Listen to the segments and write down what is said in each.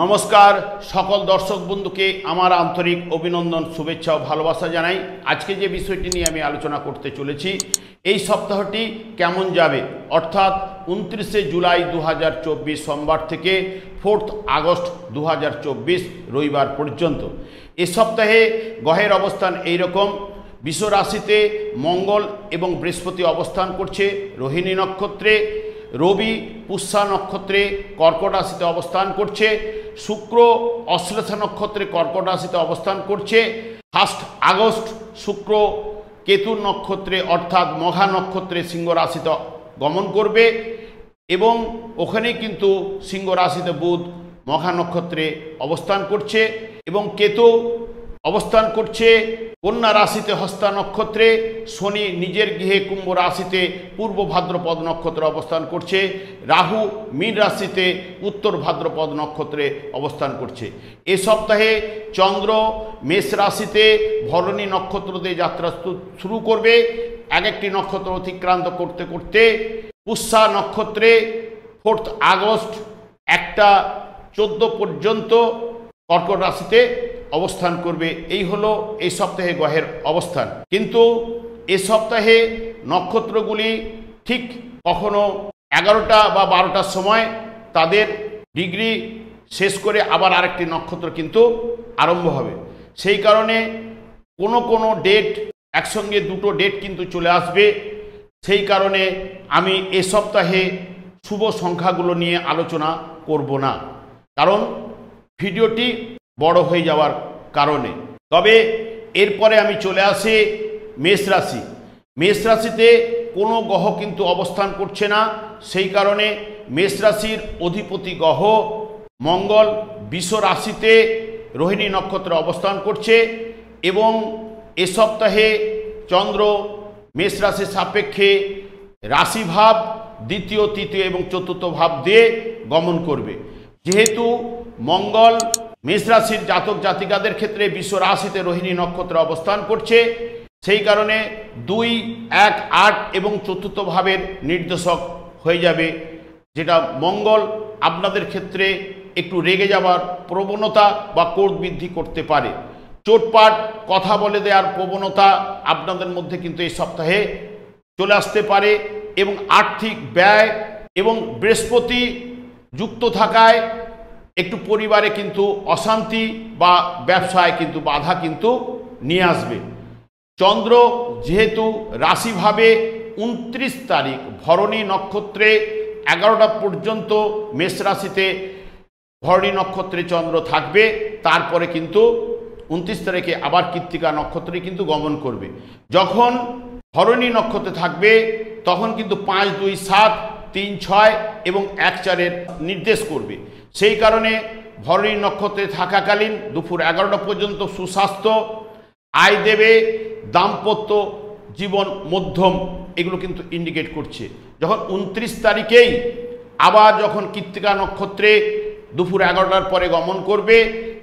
নমস্কার সকল দর্শক বন্ধুকে আমার আন্তরিক অভিনন্দন শুভেচ্ছা ও ভালোবাসা জানাই। আজকে যে বিষয়টি নিয়ে আমি আলোচনা করতে চলেছি, এই সপ্তাহটি কেমন যাবে, অর্থাৎ 29শে জুলাই 2024 সোমবার থেকে 4 আগস্ট 2024 রবিবার পর্যন্ত। এ সপ্তাহে গ্রহের অবস্থান এই রকম: বৃষ রাশিতে মঙ্গল এবং বৃহস্পতি অবস্থান করছে রোহিণী নক্ষত্রে, রবি পুষ্যা নক্ষত্রে কর্কট রাশিতে অবস্থান করছে, শুক্র অশ্লেষা নক্ষত্রে কর্কট রাশিতে অবস্থান করছে। 1 আগস্ট শুক্র কেতুর নক্ষত্রে অর্থাৎ মঘা নক্ষত্রে সিংহ রাশিতে গমন করবে এবং ওখানে কিন্তু সিংহ রাশিতে বুধ মঘা নক্ষত্রে অবস্থান করছে এবং কেতু অবস্থান করছে কন্যা রাশিতে হস্তা নক্ষত্রে, শনি নিজের গৃহে কুম্ভ রাশিতে পূর্ব ভাদ্রপদ নক্ষত্রে অবস্থান করছে, রাহু মীন রাশিতে উত্তর ভাদ্রপদ নক্ষত্রে অবস্থান করছে। এ সপ্তাহে চন্দ্র মেষ রাশিতে ভরণী নক্ষত্র দিয়ে যাত্রা শুরু করবে। এক একটি নক্ষত্র অতিক্রান্ত করতে করতে পুষ্যা নক্ষত্রে 4 আগস্ট 1টা 14 পর্যন্ত কর্কট রাশিতে অবস্থান করবে। এই হলো এই সপ্তাহে গ্রহের অবস্থান। কিন্তু এ সপ্তাহে নক্ষত্রগুলি ঠিক কখনো 11টা বা 12টার সময় তাদের ডিগ্রি শেষ করে আবার আরেকটি নক্ষত্র কিন্তু আরম্ভ হবে। সেই কারণে কোনো ডেট একসঙ্গে দুটো ডেট কিন্তু চলে আসবে। সেই কারণে আমি এ সপ্তাহে শুভ সংখ্যাগুলো নিয়ে আলোচনা করব না, কারণ ভিডিওটি বড় হয়ে যাওয়ার কারণে। তবে এরপরে আমি চলে আসি মেষ রাশি। মেষ রাশিতে কোনো গ্রহ কিন্তু অবস্থান করছে না। সেই কারণে মেষ রাশির অধিপতি গ্রহ মঙ্গল বৃষ রাশিতে রোহিণী নক্ষত্রে অবস্থান করছে এবং এ সপ্তাহে চন্দ্র মেষ রাশির সাপেক্ষে রাশিভাব দ্বিতীয় তৃতীয় এবং চতুর্থ ভাব দিয়ে গমন করবে। যেহেতু মঙ্গল মেষ রাশির জাতক জাতিকাদের ক্ষেত্রে বৃষ রাশিতে রোহিণী নক্ষত্রে অবস্থান করছে, সেই কারণে 2, 1, 8 এবং চতুর্থ ভাবের নির্দেশক হয়ে যাবে, যেটা মঙ্গল আপনাদের ক্ষেত্রে একটু রেগে যাওয়ার প্রবণতা বা ক্রোধ বৃদ্ধি করতে পারে। চোটপাট কথা বলে দেওয়ার প্রবণতা আপনাদের মধ্যে কিন্তু এই সপ্তাহে চলে আসতে পারে এবং আর্থিক ব্যয় এবং বৃহস্পতি যুক্ত থাকায় একটু পরিবারে কিন্তু অশান্তি বা ব্যবসায় কিন্তু বাধা কিন্তু নিয়ে আসবে। চন্দ্র যেহেতু রাশিভাবে 29 তারিখ ভরণী নক্ষত্রে 11টা পর্যন্ত মেষ রাশিতে ভরণী নক্ষত্রে চন্দ্র থাকবে, তারপরে কিন্তু 29 তারিখে আবার কৃত্তিকা নক্ষত্রে কিন্তু গমন করবে। যখন ভরণী নক্ষত্রে থাকবে তখন কিন্তু 5, 2, 7, 3, 6 এবং 1, 4 নির্দেশ করবে। সেই কারণে ভরণী নক্ষত্রে থাকাকালীন দুপুর 11টা পর্যন্ত সুস্বাস্থ্য, আয় দেবে, দাম্পত্য জীবন মধ্যম, এগুলো কিন্তু ইন্ডিকেট করছে। যখন 29 তারিখেই আবার যখন কৃত্তিকা নক্ষত্রে দুপুর 11টার পরে গমন করবে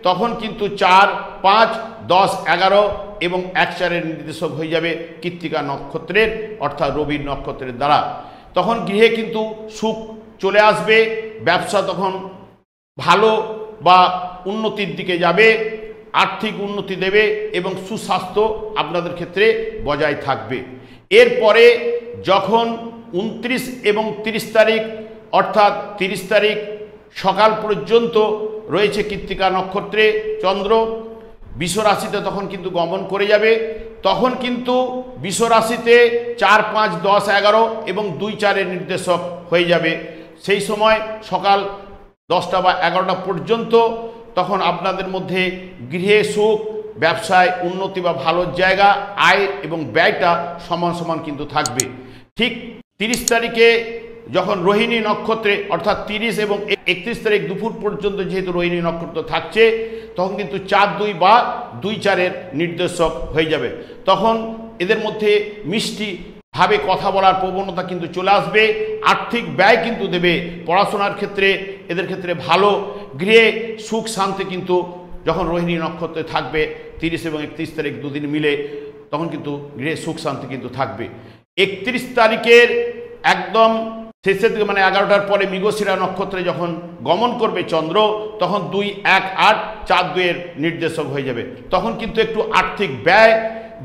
তখন কিন্তু 4, 5, 10, 11 এবং 1, 4 নির্দেশক হয়ে যাবে কৃত্তিকা নক্ষত্রের অর্থাৎ রবির নক্ষত্রের দ্বারা। তখন গৃহে কিন্তু সুখ চলে আসবে, ব্যবসা তখন ভালো বা উন্নতির দিকে যাবে, আর্থিক উন্নতি দেবে এবং সুস্বাস্থ্য আপনাদের ক্ষেত্রে বজায় থাকবে। এরপরে যখন 29 এবং 30 তারিখ অর্থাৎ 30 তারিখ সকাল পর্যন্ত রয়েছে কৃত্তিকা নক্ষত্রে চন্দ্র বৃষ রাশিতে তখন কিন্তু গমন করে যাবে। তখন কিন্তু বৃষ রাশিতে 4, 5, 10, 11 এবং 2, 4 নির্দেশক হয়ে যাবে। সেই সময় সকাল 10টা বা 11টা পর্যন্ত তখন আপনাদের মধ্যে গৃহে সুখ, ব্যবসায় উন্নতি বা ভালো জায়গা, আয় এবং ব্যয়টা সমান সমান কিন্তু থাকবে। ঠিক 30 তারিখে যখন রোহিণী নক্ষত্রে অর্থাৎ 30 এবং 31 তারিখ দুপুর পর্যন্ত যেহেতু রোহিণী নক্ষত্র থাকছে তখন কিন্তু 4, 2 বা 2, 4 নির্দেশক হয়ে যাবে। তখন এদের মধ্যে মিষ্টি ভাবে কথা বলার প্রবণতা কিন্তু চলে আসবে, আর্থিক ব্যয় কিন্তু দেবে। পড়াশোনার ক্ষেত্রে এদের ক্ষেত্রে ভালো, গৃহে সুখ শান্তি কিন্তু যখন রোহিণী নক্ষত্রে থাকবে 30 এবং 31 তারিখ দুদিন মিলে তখন কিন্তু গৃহে সুখ শান্তি কিন্তু থাকবে। 31 তারিখের একদম শেষের দিকে মানে 11টার পরে মৃগশিরা নক্ষত্রে যখন গমন করবে চন্দ্র, তখন 2, 1, 8, 4, 2 এর নির্দেশক হয়ে যাবে। তখন কিন্তু একটু আর্থিক ব্যয়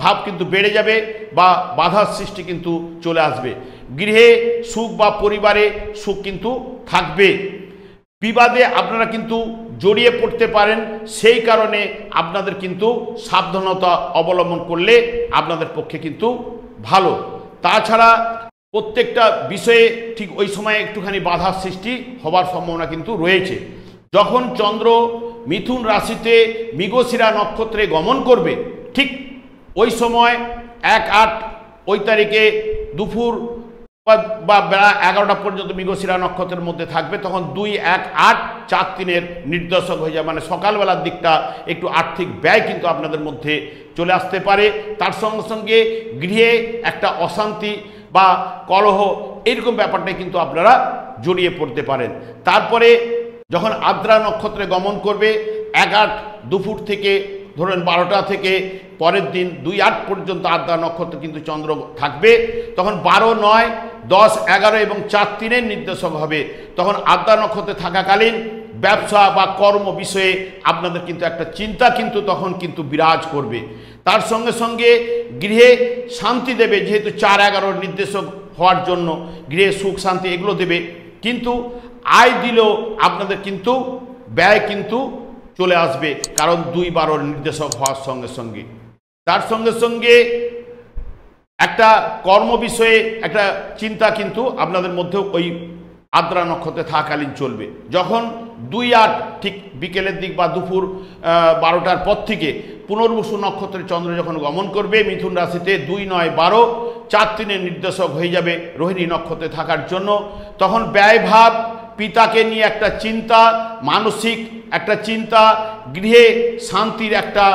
ভাব কিন্তু বেড়ে যাবে বা বাধার সৃষ্টি কিন্তু চলে আসবে। গৃহে সুখ বা পরিবারে সুখ কিন্তু থাকবে। বিবাদে আপনারা কিন্তু জড়িয়ে পড়তে পারেন, সেই কারণে আপনাদের কিন্তু সাবধানতা অবলম্বন করলে আপনাদের পক্ষে কিন্তু ভালো। তাছাড়া প্রত্যেকটা বিষয়ে ঠিক ওই সময়ে একটুখানি বাধার সৃষ্টি হবার সম্ভাবনা কিন্তু রয়েছে। যখন চন্দ্র মিথুন রাশিতে মৃগশিরা নক্ষত্রে গমন করবে, ঠিক ওই সময় 1-8 ওই তারিখে দুপুর বা বেলা 11টা পর্যন্ত মৃগশিরা নক্ষত্রের মধ্যে থাকবে। তখন 2, 1, 8, 4, 3 এর নির্দেশক হয়ে যায়। মানে সকালবেলার দিকটা একটু আর্থিক ব্যয় কিন্তু আপনাদের মধ্যে চলে আসতে পারে। তার সঙ্গে সঙ্গে গৃহে একটা অশান্তি বা কলহ এরকম ব্যাপারটাই কিন্তু আপনারা জড়িয়ে পড়তে পারেন। তারপরে যখন আদ্রা নক্ষত্রে গমন করবে 1-8 দুপুর থেকে ধরুন 12টা থেকে পরের দিন 2-8 পর্যন্ত আদ্রা নক্ষত্র কিন্তু চন্দ্র থাকবে। তখন 12, 9, 10, 11 এবং 4, 3 এর নির্দেশক হবে। তখন আদ্রা নক্ষত্রে থাকাকালীন ব্যবসা বা কর্ম বিষয়ে আপনাদের কিন্তু একটা চিন্তা কিন্তু তখন কিন্তু বিরাজ করবে। তার সঙ্গে সঙ্গে গৃহে শান্তি দেবে, যেহেতু 4-11 নির্দেশক হওয়ার জন্য গৃহে সুখ শান্তি এগুলো দেবে। কিন্তু আয় দিলেও আপনাদের কিন্তু ব্যয় কিন্তু চলে আসবে, কারণ 2-12 নির্দেশক হওয়ার সঙ্গে সঙ্গে। তার সঙ্গে সঙ্গে একটা কর্ম বিষয়ে একটা চিন্তা কিন্তু আপনাদের মধ্যেও ওই আদ্রা নক্ষত্রে থাকাকালীন চলবে। যখন 2-8 ঠিক বিকেলের দিক বা দুপুর 12টার পর থেকে পুনর্বসু নক্ষত্রে চন্দ্র যখন গমন করবে মিথুন রাশিতে 2, 9, 12, 4, 3 এর নির্দেশক হয়ে যাবে রোহিণী নক্ষত্রে থাকার জন্য। তখন ব্যয়ভাব, পিতাকে নিয়ে একটা চিন্তা, মানসিক একটা চিন্তা, গৃহে শান্তির একটা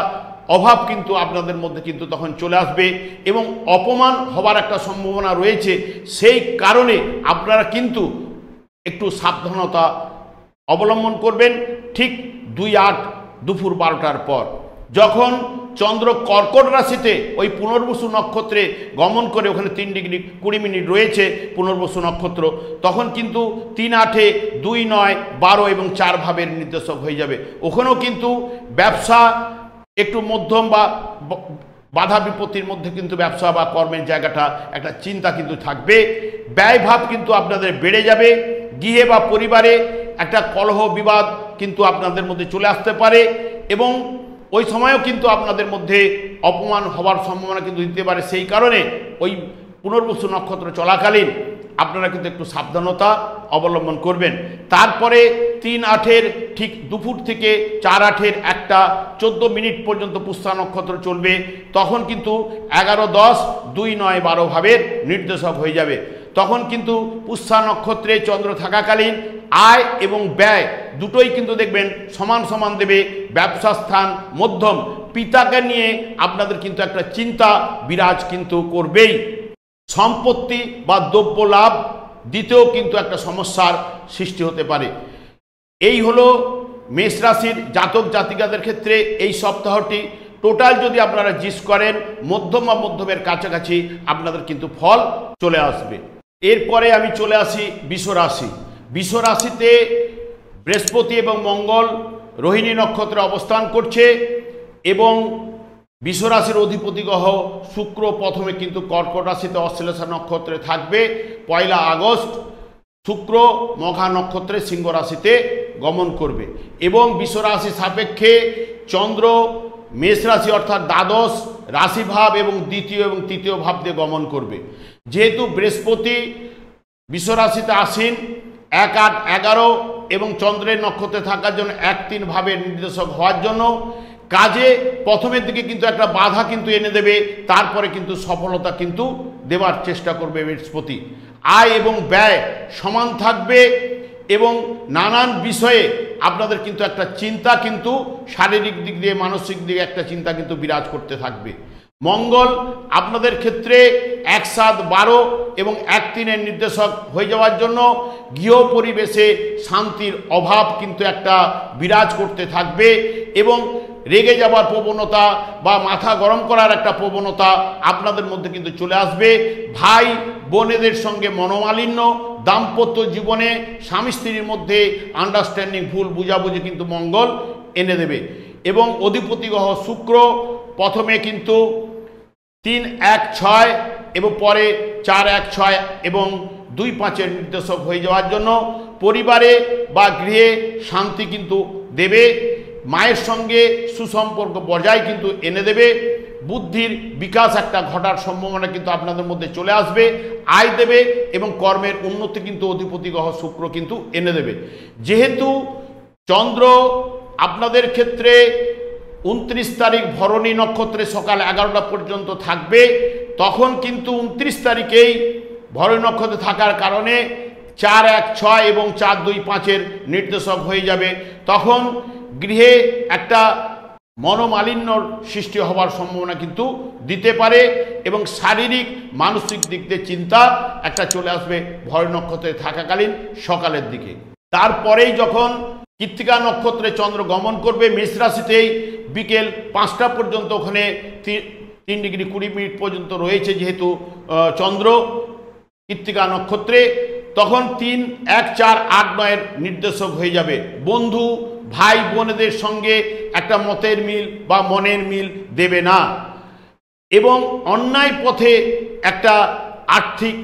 অভাব কিন্তু আপনাদের মধ্যে কিন্তু তখন চলে আসবে এবং অপমান হবার একটা সম্ভাবনা রয়েছে। সেই কারণে আপনারা কিন্তু একটু সাবধানতা অবলম্বন করবেন। ঠিক 2-8 দুপুর 12টার পর যখন চন্দ্র কর্কট রাশিতে ওই পুনর্বসু নক্ষত্রে গমন করে, ওখানে 3 ডিগ্রি 20 মিনিট রয়েছে পুনর্বসু নক্ষত্র, তখন কিন্তু 3-8, 2, 9, 12 এবং 4 ভাবের নির্দেশক হয়ে যাবে। ওখানেও কিন্তু ব্যবসা একটু মধ্যম বা বাধা বিপত্তির মধ্যে কিন্তু ব্যবসা বা কর্মের জায়গাটা একটা চিন্তা কিন্তু থাকবে। ব্যয়ভাব কিন্তু আপনাদের বেড়ে যাবে। গৃহে বা পরিবারে একটা কলহ বিবাদ কিন্তু আপনাদের মধ্যে চলে আসতে পারে এবং ওই সময়ও কিন্তু আপনাদের মধ্যে অপমান হওয়ার সম্ভাবনা কিন্তু দিতে পারে। সেই কারণে ওই পুনর্বসু নক্ষত্র চলাকালীন আপনারা কিন্তু একটু সাবধানতা অবলম্বন করবেন। তারপরে 3-8 ঠিক দুপুর থেকে 4-8 1টা 14 মিনিট পর্যন্ত পুষ্যা নক্ষত্র চলবে। তখন কিন্তু 11, 10, 2, 9, 12 ভাবের নির্দেশক হয়ে যাবে। তখন কিন্তু পুষ্যা নক্ষত্রে চন্দ্র থাকাকালীন আয় এবং ব্যয় দুটোই কিন্তু দেখবেন সমান সমান দেবে। ব্যবসা স্থান মধ্যম, পিতাকে নিয়ে আপনাদের কিন্তু একটা চিন্তা বিরাজ কিন্তু করবেই। সম্পত্তি বা দ্রব্য লাভ দিতেও কিন্তু একটা সমস্যার সৃষ্টি হতে পারে। এই হলো মেষ রাশির জাতক জাতিকাদের ক্ষেত্রে এই সপ্তাহটি। টোটাল যদি আপনারা জিস করেন মধ্যম বা মধ্যমের কাছাকাছি আপনাদের কিন্তু ফল চলে আসবে। এরপরে আমি চলে আসি বৃষ রাশি। বৃষ রাশিতে বৃহস্পতি এবং মঙ্গল রোহিণী নক্ষত্রে অবস্থান করছে এবং বৃষ রাশির অধিপতি গ্রহ শুক্র প্রথমে কিন্তু কর্কট রাশিতে অশ্লেষা নক্ষত্রে থাকবে। 1 আগস্ট শুক্র মঘা নক্ষত্রে সিংহ রাশিতে গমন করবে এবং বৃষ রাশি সাপেক্ষে চন্দ্র মেষ রাশি অর্থাৎ দ্বাদশ রাশিভাব এবং দ্বিতীয় এবং তৃতীয় ভাব দিয়ে গমন করবে। যেহেতু বৃহস্পতি বৃষ রাশিতে আসীন 1, 8, 11 এবং চন্দ্রের নক্ষত্রে থাকার জন্য 1, 3 ভাবের নির্দেশক হওয়ার জন্য কাজে প্রথমের দিকে কিন্তু একটা বাধা কিন্তু এনে দেবে, তারপরে কিন্তু সফলতা কিন্তু দেওয়ার চেষ্টা করবে বৃহস্পতি। আয় এবং ব্যয় সমান থাকবে এবং নানান বিষয়ে আপনাদের কিন্তু একটা চিন্তা কিন্তু শারীরিক দিক দিয়ে মানসিক দিকে একটা চিন্তা কিন্তু বিরাজ করতে থাকবে। মঙ্গল আপনাদের ক্ষেত্রে 1, 7, 12 এবং 1, 3 এর নির্দেশক হয়ে যাওয়ার জন্য গৃহ পরিবেশে শান্তির অভাব কিন্তু একটা বিরাজ করতে থাকবে এবং রেগে যাওয়ার প্রবণতা বা মাথা গরম করার একটা প্রবণতা আপনাদের মধ্যে কিন্তু চলে আসবে। ভাই বোনেদের সঙ্গে মনোমালিন্য দাম্পত্য জীবনে স্বামী স্ত্রীর মধ্যে আন্ডারস্ট্যান্ডিং, ভুল বুঝাবুঝি কিন্তু মঙ্গল এনে দেবে। এবং অধিপতি গ্রহ শুক্র প্রথমে কিন্তু 3-1-6 এবং পরে 4-1-6 এবং 2-5 নির্দেশক হয়ে যাওয়ার জন্য পরিবারে বা গৃহে শান্তি কিন্তু দেবে, মায়ের সঙ্গে সুসম্পর্ক বজায় কিন্তু এনে দেবে, বুদ্ধির বিকাশ একটা ঘটার সম্ভাবনা কিন্তু আপনাদের মধ্যে চলে আসবে, আয় দেবে এবং কর্মের উন্নতি কিন্তু অধিপতি গ্রহ শুক্র কিন্তু এনে দেবে। যেহেতু চন্দ্র আপনাদের ক্ষেত্রে 29 তারিখ ভরণী নক্ষত্রে সকাল 11টা পর্যন্ত থাকবে, তখন কিন্তু 29 তারিখেই ভরণী নক্ষত্রে থাকার কারণে 4-1-6 এবং 4-2-5 নির্দেশক হয়ে যাবে। তখন গৃহে একটা মনোমালিন্যর সৃষ্টি হওয়ার সম্ভাবনা কিন্তু দিতে পারে এবং শারীরিক মানসিক দিক দিয়ে চিন্তা একটা চলে আসবে ভরণী নক্ষত্রে থাকাকালীন সকালের দিকে। তারপরেই যখন কৃত্তিকা নক্ষত্রে চন্দ্র গমন করবে মেষ রাশিতেই বিকেল 5টা পর্যন্ত, ওখানে 3 ডিগ্রি 20 মিনিট পর্যন্ত রয়েছে যেহেতু চন্দ্র কৃত্তিকা নক্ষত্রে, তখন 3-1-4-8-9 নির্দেশক হয়ে যাবে। বন্ধু ভাই বোনেদের সঙ্গে একটা মতের মিল বা মনের মিল দেবে না এবং অন্যায় পথে একটা আর্থিক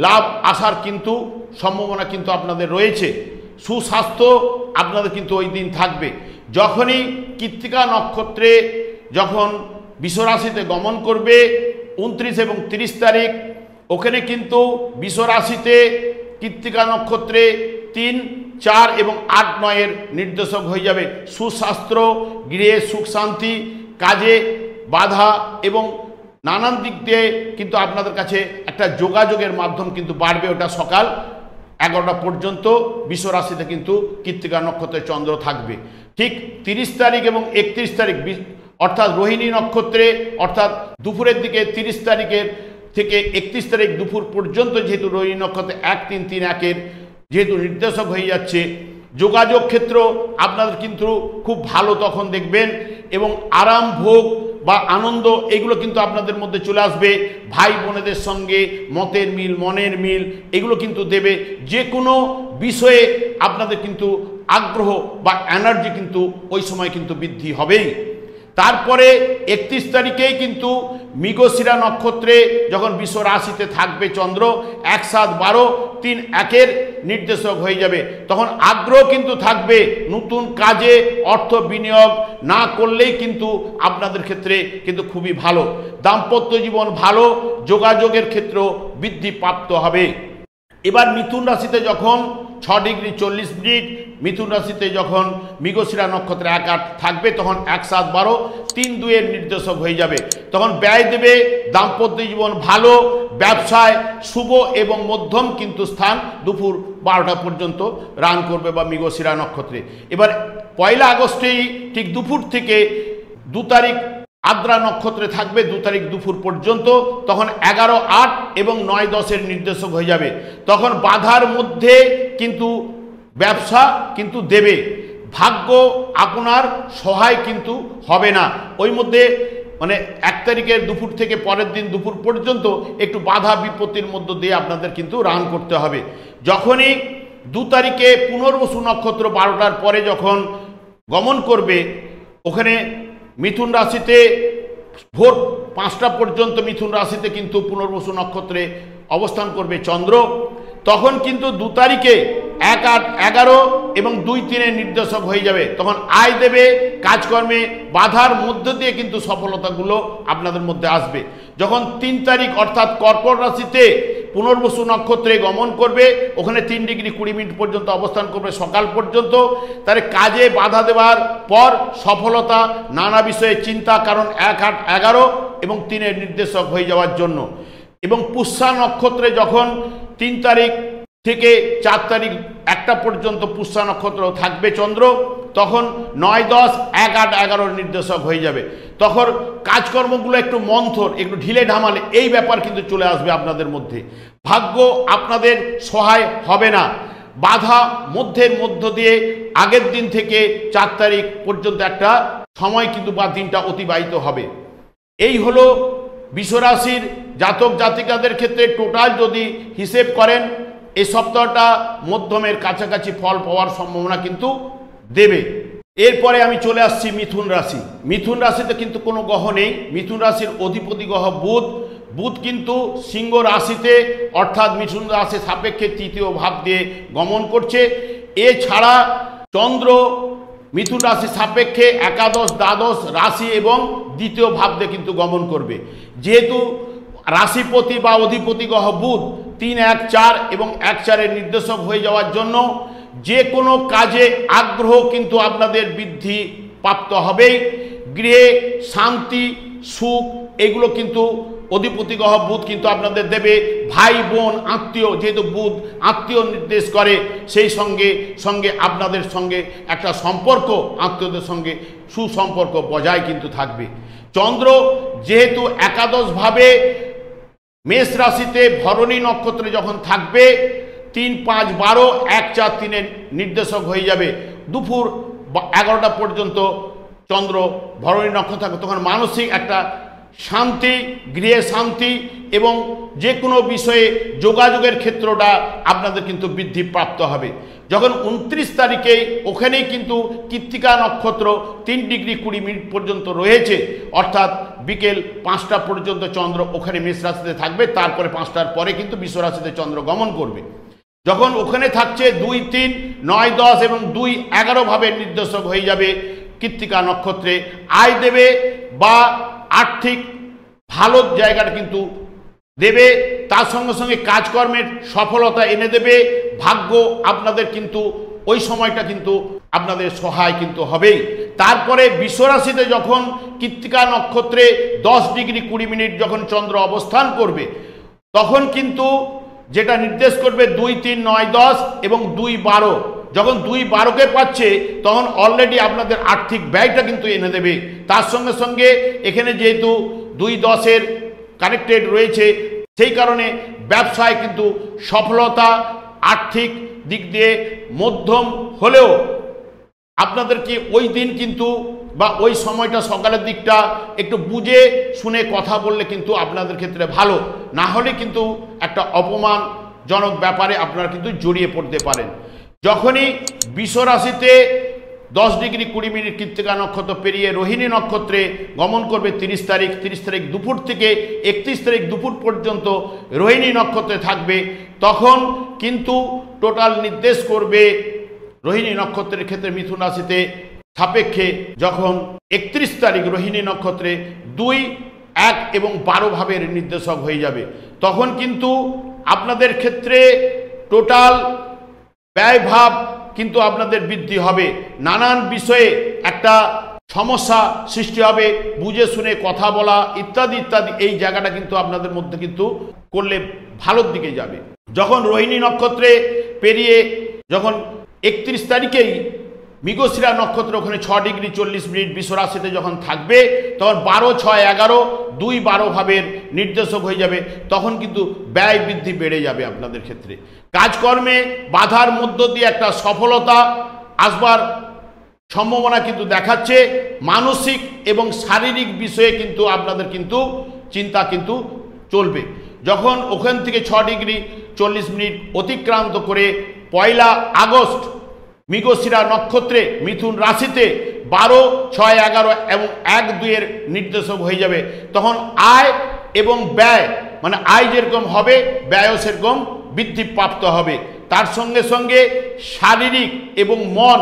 লাভ আসার কিন্তু সম্ভাবনা কিন্তু আপনাদের রয়েছে। সুস্বাস্থ্য আপনাদের কিন্তু ওই দিন থাকবে। যখনই কৃত্তিকা নক্ষত্রে যখন বৃষ রাশিতে গমন করবে 29 এবং 30 তারিখ, ওখানে কিন্তু বৃষ রাশিতে কৃত্তিকা নক্ষত্রে 3-4 এবং 8-9 নির্দেশক হয়ে যাবে। সুস্বাস্থ্য, গৃহে সুখ শান্তি, কাজে বাধা এবং নানান দিক দিয়ে কিন্তু আপনাদের কাছে একটা যোগাযোগের মাধ্যম কিন্তু বাড়বে। ওটা সকাল 11টা পর্যন্ত বৃষ রাশিতে কিন্তু কৃত্তিকা নক্ষত্রে চন্দ্র থাকবে। ঠিক 30 তারিখ এবং 31 তারিখ অর্থাৎ রোহিণী নক্ষত্রে, অর্থাৎ দুপুরের দিকে 30 তারিখের থেকে 31 তারিখ দুপুর পর্যন্ত যেহেতু রোহিণী নক্ষত্রে 1-3-3-1 যেহেতু নির্দেশক হয়ে যাচ্ছে, যোগাযোগ ক্ষেত্র আপনাদের কিন্তু খুব ভালো তখন দেখবেন এবং আরাম ভোগ বা আনন্দ এগুলো কিন্তু আপনাদের মধ্যে চলে আসবে। ভাই বোনেদের সঙ্গে মতের মিল, মনের মিল এগুলো কিন্তু দেবে। যে কোনো বিষয়ে আপনাদের কিন্তু আগ্রহ বা এনার্জি কিন্তু ওই সময় কিন্তু বৃদ্ধি হবেই। তারপরে 31 তারিখেই কিন্তু মৃগশিরা নক্ষত্রে যখন বৃষ রাশিতে থাকবে চন্দ্র 1-7-12-3-1 নির্দেশক হয়ে যাবে, তখন আগ্রহ কিন্তু থাকবে। নতুন কাজে অর্থ বিনিয়োগ না করলেই কিন্তু আপনাদের ক্ষেত্রে কিন্তু খুবই ভালো। দাম্পত্য জীবন ভালো, যোগাযোগের ক্ষেত্র বৃদ্ধি প্রাপ্ত হবে। এবার মিথুন রাশিতে যখন 6 ডিগ্রি 40 মিনিট মিথুন রাশিতে যখন মৃগশিরা নক্ষত্রে 1-8 থাকবে, তখন 1-7-12-3-2 নির্দেশক হয়ে যাবে। তখন ব্যয় দেবে, দাম্পত্য জীবন ভালো, ব্যবসায় শুভ এবং মধ্যম কিন্তু স্থান দুপুর 12টা পর্যন্ত রান করবে বা মৃগশিরা নক্ষত্রে। এবার 1 আগস্টেই ঠিক দুপুর থেকে 2 তারিখ আদ্রা নক্ষত্রে থাকবে 2 তারিখ দুপুর পর্যন্ত, তখন 11-8 এবং 9-10 নির্দেশক হয়ে যাবে। তখন বাধার মধ্যে কিন্তু ব্যবসা কিন্তু দেবে, ভাগ্য আপনার সহায় কিন্তু হবে না। ওই মধ্যে মানে 1 তারিখের দুপুর থেকে পরের দিন দুপুর পর্যন্ত একটু বাধা বিপত্তির মধ্য দিয়ে আপনাদের কিন্তু রান করতে হবে। যখনই 2 তারিখে পুনর্বসু নক্ষত্র 12টার পরে যখন গমন করবে, ওখানে মিথুন রাশিতে ভোর 5টা পর্যন্ত মিথুন রাশিতে কিন্তু পুনর্বসু নক্ষত্রে অবস্থান করবে চন্দ্র, তখন কিন্তু 2 তারিখে 1-8-11 এবং 2-3 নির্দেশক হয়ে যাবে। তখন আয় দেবে, কাজকর্মে বাধার মধ্য দিয়ে কিন্তু সফলতাগুলো আপনাদের মধ্যে আসবে। যখন 3 তারিখ অর্থাৎ কর্কট রাশিতে পুনর্বসু নক্ষত্রে গমন করবে, ওখানে 3 ডিগ্রি 20 মিনিট পর্যন্ত অবস্থান করবে সকাল পর্যন্ত, তার কাজে বাধা দেওয়ার পর সফলতা, নানা বিষয়ে চিন্তা, কারণ 1-8-11 এবং 3 নির্দেশক হয়ে যাওয়ার জন্য। এবং পুষ্যা নক্ষত্রে যখন 3 তারিখ থেকে 4 তারিখ 1টা পর্যন্ত পুষ্যা নক্ষত্র থাকবে চন্দ্র, তখন 9-10-1-8-11 নির্দেশক হয়ে যাবে। তখন কাজকর্মগুলো একটু মন্থর, একটু ঢিলে ঢামালে এই ব্যাপার কিন্তু চলে আসবে আপনাদের মধ্যে। ভাগ্য আপনাদের সহায় হবে না, বাধা মধ্য দিয়ে আগের দিন থেকে 4 তারিখ পর্যন্ত একটা সময় কিন্তু বা দিনটা অতিবাহিত হবে। এই হলো বৃষ রাশির জাতক জাতিকাদের ক্ষেত্রে টোটাল যদি হিসেব করেন এই সপ্তাহটা মধ্যমের কাছাকাছি ফল পাওয়ার সম্ভাবনা কিন্তু দেবে। এরপরে আমি চলে আসছি মিথুন রাশি। মিথুন রাশিতে কিন্তু কোনো গ্রহ নেই। মিথুন রাশির অধিপতি গ্রহ বুধ। বুধ কিন্তু সিংহ রাশিতে অর্থাৎ মিথুন রাশির সাপেক্ষে তৃতীয় ভাব দিয়ে গমন করছে। এছাড়া চন্দ্র মিথুন রাশির সাপেক্ষে একাদশ দ্বাদশ রাশি এবং দ্বিতীয় ভাব দিয়ে কিন্তু গমন করবে। যেহেতু রাশিপতি বা অধিপতি গ্রহ বুধ 3, 1, 4 এবং 1, 4-এর নির্দেশক হয়ে যাওয়ার জন্য যে কোনো কাজে আগ্রহ কিন্তু আপনাদের বৃদ্ধি প্রাপ্ত হবেই। গৃহে শান্তি সুখ এগুলো কিন্তু অধিপতি গ্রহ বুধ কিন্তু আপনাদের দেবে। ভাই বোন আত্মীয়, যেহেতু বুধ আত্মীয় নির্দেশ করে, সেই সঙ্গে সঙ্গে আপনাদের সঙ্গে একটা সম্পর্ক, আত্মীয়দের সঙ্গে সুসম্পর্ক বজায় কিন্তু থাকবে। চন্দ্র যেহেতু একাদশভাবে মেষ রাশিতে ভরণী নক্ষত্রে যখন থাকবে 3, 5, 12, 1, 4, 3-এর নির্দেশক হয়ে যাবে। দুপুর 11টা পর্যন্ত চন্দ্র ভরণী নক্ষত্র থাকবে, তখন মানসিক একটা শান্তি, গৃহে শান্তি এবং যে কোনো বিষয়ে যোগাযোগের ক্ষেত্রটা আপনাদের কিন্তু বৃদ্ধি প্রাপ্ত হবে। যখন 29 তারিখেই ওখানেই কিন্তু কৃত্তিকা নক্ষত্র 3 ডিগ্রি 20 মিনিট পর্যন্ত রয়েছে, অর্থাৎ বিকেল 5টা পর্যন্ত চন্দ্র ওখানে মেষ রাশিতে থাকবে। তারপরে 5টার পরে কিন্তু বৃষ রাশিতে চন্দ্র গমন করবে। যখন ওখানে থাকছে 2, 3, 9, 10 এবং 2, 11 ভাবের নির্দেশক হয়ে যাবে কৃত্তিকা নক্ষত্রে, আয় দেবে বা আর্থিক ভালো জায়গাটা কিন্তু দেবে। তার সঙ্গে সঙ্গে কাজকর্মের সফলতা এনে দেবে। ভাগ্য আপনাদের কিন্তু ওই সময়টা কিন্তু আপনাদের সহায় কিন্তু হবেই। তারপরে বৃষ রাশিতে যখন কৃত্তিকা নক্ষত্রে 10 ডিগ্রি 20 মিনিট যখন চন্দ্র অবস্থান করবে, তখন কিন্তু যেটা নির্দেশ করবে 2, 3, 9, 10 এবং 2, 12। যখন 2, 12-কে পাচ্ছে তখন অলরেডি আপনাদের আর্থিক ব্যয়টা কিন্তু এনে দেবে। তার সঙ্গে সঙ্গে এখানে যেহেতু 2, 10-এর কানেক্টেড রয়েছে, সেই কারণে ব্যবসায় কিন্তু সফলতা, আর্থিক দিক দিয়ে মধ্যম হলেও আপনাদেরকে ওই দিন কিন্তু বা ওই সময়টা সকালের দিকটা একটু বুঝে শুনে কথা বললে কিন্তু আপনাদের ক্ষেত্রে ভালো, না হলে কিন্তু একটা অপমানজনক ব্যাপারে আপনারা কিন্তু জড়িয়ে পড়তে পারেন। যখনই বৃষ রাশিতে 10 ডিগ্রি 20 মিনিট কৃত্তিকা নক্ষত্র পেরিয়ে রোহিণী নক্ষত্রে গমন করবে 30 তারিখ, 30 তারিখ দুপুর থেকে 31 তারিখ দুপুর পর্যন্ত রোহিণী নক্ষত্রে থাকবে, তখন কিন্তু টোটাল নির্দেশ করবে রোহিণী নক্ষত্রের ক্ষেত্রে মিথুন রাশিতে সাপেক্ষে যখন 31 তারিখ রোহিণী নক্ষত্রে 2, 1 এবং 12 ভাবের নির্দেশক হয়ে যাবে, তখন কিন্তু আপনাদের ক্ষেত্রে টোটাল ব্যয়ভাব কিন্তু আপনাদের বৃদ্ধি হবে। নানান বিষয়ে একটা সমস্যা সৃষ্টি হবে, বুঝে শুনে কথা বলা ইত্যাদি ইত্যাদি, এই জায়গাটা কিন্তু আপনাদের মধ্যে কিন্তু করলে ভালোর দিকে যাবে। যখন রোহিণী নক্ষত্রে পেরিয়ে যখন 31 তারিখেই মৃগশিরা নক্ষত্র ওখানে 6 ডিগ্রি 40 মিনিট বৃষ রাশিতে যখন থাকবে, তখন 12, 6, 11, 2, 12 ভাবের নির্দেশক হয়ে যাবে, তখন কিন্তু ব্যয় বৃদ্ধি বেড়ে যাবে আপনাদের ক্ষেত্রে। কাজকর্মে বাধার মধ্য দিয়ে একটা সফলতা আসবার সম্ভাবনা কিন্তু দেখাচ্ছে। মানসিক এবং শারীরিক বিষয়ে কিন্তু আপনাদের কিন্তু চিন্তা কিন্তু চলবে। যখন ওখান থেকে 6 ডিগ্রি 40 মিনিট অতিক্রান্ত করে 1 আগস্ট মৃগশিরা নক্ষত্রে মিথুন রাশিতে 12, 6, 11 এবং 1, 2-এর নির্দেশক হয়ে যাবে, তখন আয় এবং ব্যয়, মানে আয় যেরকম হবে ব্যয়ও সেরকম বৃদ্ধি প্রাপ্ত হবে। তার সঙ্গে সঙ্গে শারীরিক এবং মন,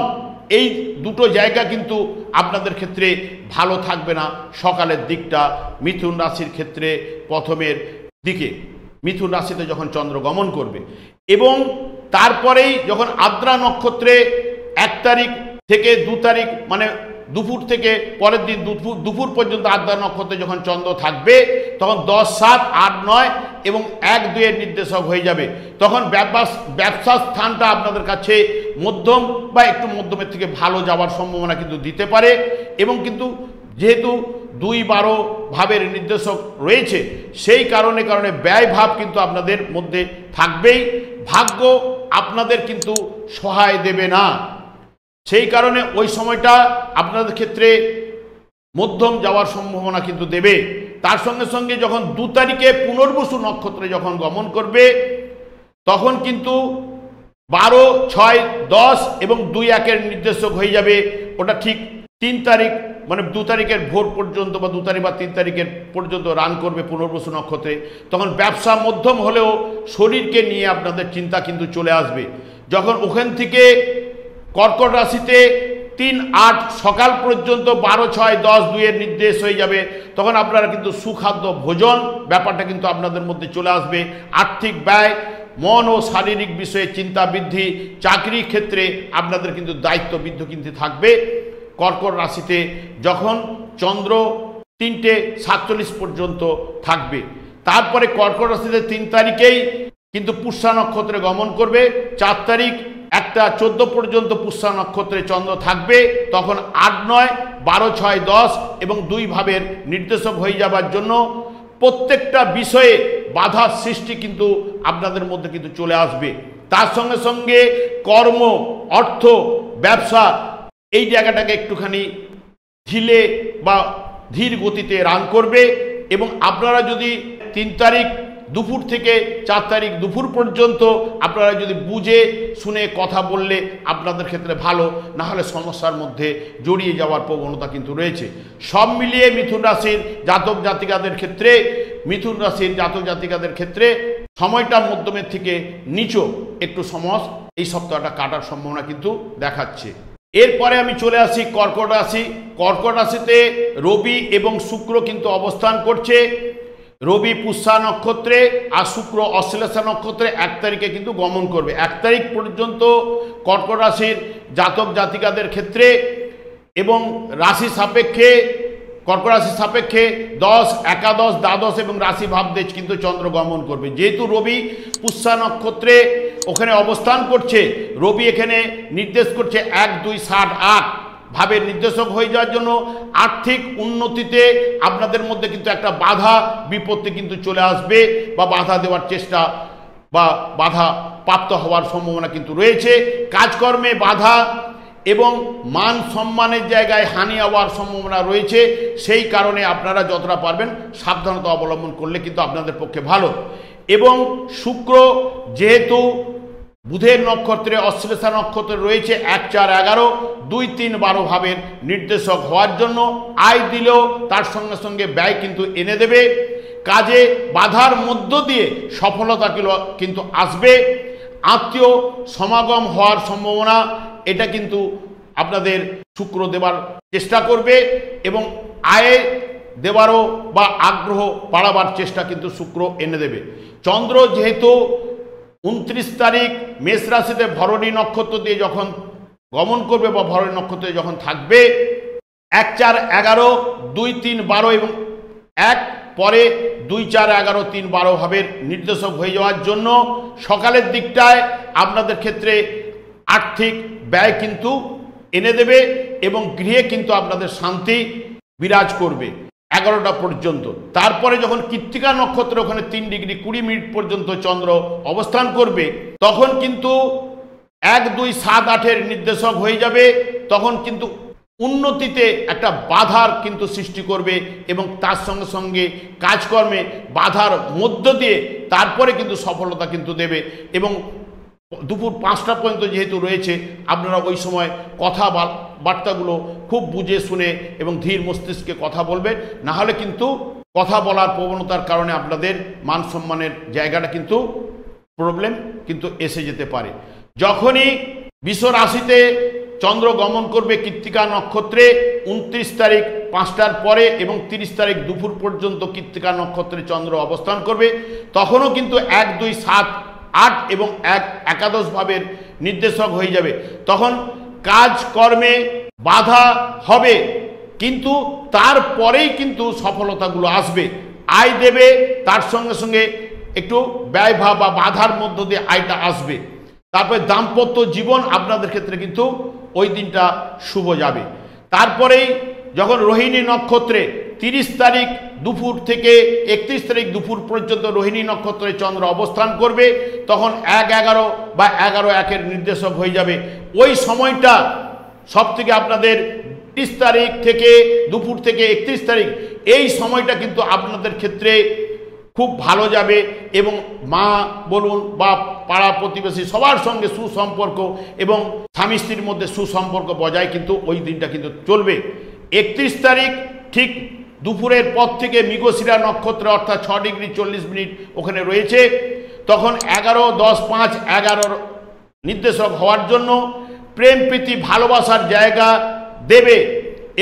এই দুটো জায়গা কিন্তু আপনাদের ক্ষেত্রে ভালো থাকবে না সকালের দিকটা মিথুন রাশির ক্ষেত্রে প্রথমের দিকে মিথুন রাশিতে যখন চন্দ্র গমন করবে। এবং তারপরেই যখন আদ্রা নক্ষত্রে 1 তারিখ থেকে 2 তারিখ মানে দুপুর থেকে পরের দিন দুপুর পর্যন্ত আদ্রা নক্ষত্রে যখন চন্দ্র থাকবে, তখন 10, 7, 8, 9 এবং 1, 2-এর নির্দেশক হয়ে যাবে, তখন ব্যবসা স্থানটা আপনাদের কাছে মধ্যম বা একটু মধ্যমের থেকে ভালো যাওয়ার সম্ভাবনা কিন্তু দিতে পারে। এবং কিন্তু যেহেতু 2, 12 ভাবের নির্দেশক রয়েছে, সেই কারণে ব্যয় ভাব কিন্তু আপনাদের মধ্যে থাকবেই। ভাগ্য আপনাদের কিন্তু সহায় দেবে না, সেই কারণে ওই সময়টা আপনাদের ক্ষেত্রে মধ্যম যাওয়ার সম্ভাবনা কিন্তু দেবে। তার সঙ্গে সঙ্গে যখন 2 তারিখে পুনর্বসু নক্ষত্রে যখন গমন করবে, তখন কিন্তু 12, 6, 10 এবং 2-1-এর নির্দেশক হয়ে যাবে। ওটা ঠিক 3 তারিখ মানে 2 তারিখের ভোর পর্যন্ত বা 2 তারিখ বা 3 তারিখের পর্যন্ত রান করবে পুনর্বসু নক্ষত্রে। তখন ব্যবসা মধ্যম হলেও শরীরকে নিয়ে আপনাদের চিন্তা কিন্তু চলে আসবে। যখন ওখান থেকে কর্কট রাশিতে 3-8 সকাল পর্যন্ত 12, 6, 10, 2-এর নির্দেশ হয়ে যাবে, তখন আপনারা কিন্তু সুখাদ্য ভোজন ব্যাপারটা কিন্তু আপনাদের মধ্যে চলে আসবে। আর্থিক ব্যয়, মন ও শারীরিক বিষয়ে চিন্তা বৃদ্ধি, চাকরি ক্ষেত্রে আপনাদের কিন্তু দায়িত্ব বৃদ্ধি কিন্তু থাকবে। কর্কট রাশিতে যখন চন্দ্র 3:47 পর্যন্ত থাকবে, তারপরে কর্কট রাশিতে 3 তারিখেই কিন্তু পুষ্যা নক্ষত্রে গমন করবে। 4 তারিখ 1:14 পর্যন্ত পুষ্যা নক্ষত্রে চন্দ্র থাকবে। তখন 8, 9, 12, 6, 10 এবং 2 ভাবের নির্দেশক হয়ে যাবার জন্য প্রত্যেকটা বিষয়ে বাধার সৃষ্টি কিন্তু আপনাদের মধ্যে কিন্তু চলে আসবে। তার সঙ্গে সঙ্গে কর্ম, অর্থ, ব্যবসা এই জায়গাটাকে একটুখানি ঢিলে বা ধীর গতিতে রান করবে। এবং আপনারা যদি 3 তারিখ দুপুর থেকে 4 তারিখ দুপুর পর্যন্ত আপনারা যদি বুঝে শুনে কথা বললে আপনাদের ক্ষেত্রে ভালো, না হলে সমস্যার মধ্যে জড়িয়ে যাওয়ার প্রবণতা কিন্তু রয়েছে। সব মিলিয়ে মিথুন রাশির জাতক জাতিকাদের ক্ষেত্রে সময়টা মধ্যমের থেকে নিচু একটু এই সপ্তাহটা কাটার সম্ভাবনা কিন্তু দেখাচ্ছে। এরপরে আমি চলে আসি কর্কট রাশি। কর্কট রাশিতে রবি এবং শুক্র কিন্তু অবস্থান করছে। রবি পুষ্যা নক্ষত্রে আর শুক্র অশ্লেষা নক্ষত্রে 1 তারিখে কিন্তু গমন করবে। 1 তারিখ পর্যন্ত কর্কট রাশির জাতক জাতিকাদের ক্ষেত্রে এবং রাশি সাপেক্ষে কর্কট রাশি সাপেক্ষে 10, 11, দ্বাদশ এবং রাশি ভাবদেশ কিন্তু চন্দ্র গমন করবে। যেহেতু রবি পুষ্যা নক্ষত্রে ওখানে অবস্থান করছে, রবি এখানে নির্দেশ করছে 1, 2, 7, 8 ভাবের নির্দেশক হয়ে যাওয়ার জন্য আর্থিক উন্নতিতে আপনাদের মধ্যে কিন্তু একটা বাধা বিপত্তি কিন্তু চলে আসবে বা বাধা দেওয়ার চেষ্টা বা বাধা প্রাপ্ত হওয়ার সম্ভাবনা কিন্তু রয়েছে। কাজকর্মে বাধা এবং মান সম্মানের জায়গায় হানি হওয়ার সম্ভাবনা রয়েছে। সেই কারণে আপনারা যতটা পারবেন সাবধানতা অবলম্বন করলে কিন্তু আপনাদের পক্ষে ভালো। এবং শুক্র যেহেতু বুধের নক্ষত্রে অশ্লেষা নক্ষত্রে রয়েছে 1, 4, 11, 2, 3, 12 ভাবের নির্দেশক হওয়ার জন্য আয় দিলেও তার সঙ্গে সঙ্গে ব্যয় কিন্তু এনে দেবে। কাজে বাধার মধ্য দিয়ে সফলতা কিন্তু আসবে। আত্মীয় সমাগম হওয়ার সম্ভাবনা এটা কিন্তু আপনাদের শুক্র দেবার চেষ্টা করবে এবং আয় দেবারও বা আগ্রহ বাড়াবার চেষ্টা কিন্তু শুক্র এনে দেবে। চন্দ্র যেহেতু 29 তারিখ মেষ রাশিতে ভরণী নক্ষত্র দিয়ে যখন গমন করবে বা ভরণী নক্ষত্রে যখন থাকবে 1, 4, 11, 2, 3, 12 এবং 1 পরে 2, 4, 11, 3, 12 ভাবের নির্দেশক হয়ে যাওয়ার জন্য সকালের দিকটায় আপনাদের ক্ষেত্রে আর্থিক ব্যয় কিন্তু এনে দেবে এবং গৃহে কিন্তু আপনাদের শান্তি বিরাজ করবে 11টা পর্যন্ত। তারপরে যখন কৃত্তিকা নক্ষত্র ওখানে 3 ডিগ্রি 20 মিনিট পর্যন্ত চন্দ্র অবস্থান করবে, তখন কিন্তু 1, 2, 7, 8-এর নির্দেশক হয়ে যাবে। তখন কিন্তু উন্নতিতে একটা বাধার কিন্তু সৃষ্টি করবে এবং তার সঙ্গে সঙ্গে কাজকর্মে বাধার মধ্য দিয়ে তারপরে কিন্তু সফলতা কিন্তু দেবে। এবং দুপুর 5টা পর্যন্ত যেহেতু রয়েছে, আপনারা ওই সময় বার্তাগুলো খুব বুঝে শুনে এবং ধীর মস্তিষ্কে কথা বলবেন, না হলে কিন্তু কথা বলার প্রবণতার কারণে আপনাদের মান সম্মানের জায়গাটা কিন্তু প্রবলেম কিন্তু এসে যেতে পারে। যখনই বৃষ রাশিতে চন্দ্র গমন করবে কৃত্তিকা নক্ষত্রে 29 তারিখ 5টার পরে এবং 30 তারিখ দুপুর পর্যন্ত কৃত্তিকা নক্ষত্রে চন্দ্র অবস্থান করবে, তখনও কিন্তু 1, 2, 7, 8 এবং 1 একাদশ ভাবের নির্দেশক হয়ে যাবে। তখন কাজকর্মে বাধা হবে, কিন্তু তারপরেই কিন্তু সফলতাগুলো আসবে, আয় দেবে, তার সঙ্গে সঙ্গে একটু ব্যয়ভাব বা বাধার মধ্য দিয়ে আয়টা আসবে। তারপরে দাম্পত্য জীবন আপনাদের ক্ষেত্রে কিন্তু ওই দিনটা শুভ যাবে। তারপরেই যখন রোহিণী নক্ষত্রে 30 তারিখ দুপুর থেকে 31 তারিখ দুপুর পর্যন্ত রোহিণী নক্ষত্রে চন্দ্র অবস্থান করবে, তখন 1, 11 বা 11, 1-এর নির্দেশক হয়ে যাবে। ওই সময়টা সব থেকে আপনাদের 30 তারিখ থেকে দুপুর থেকে 31 তারিখ এই সময়টা কিন্তু আপনাদের ক্ষেত্রে খুব ভালো যাবে এবং মা বলুন বা পাড়া প্রতিবেশী সবার সঙ্গে সুসম্পর্ক এবং স্বামী স্ত্রীর মধ্যে সুসম্পর্ক বজায় কিন্তু ওই দিনটা কিন্তু চলবে। 31 তারিখ ঠিক দুপুরের পর থেকে মৃগশিরা নক্ষত্র অর্থাৎ 6°40' ওখানে রয়েছে। তখন 11, 10, 5, 11 নির্দেশক হওয়ার জন্য প্রেম প্রীতি ভালোবাসার জায়গা দেবে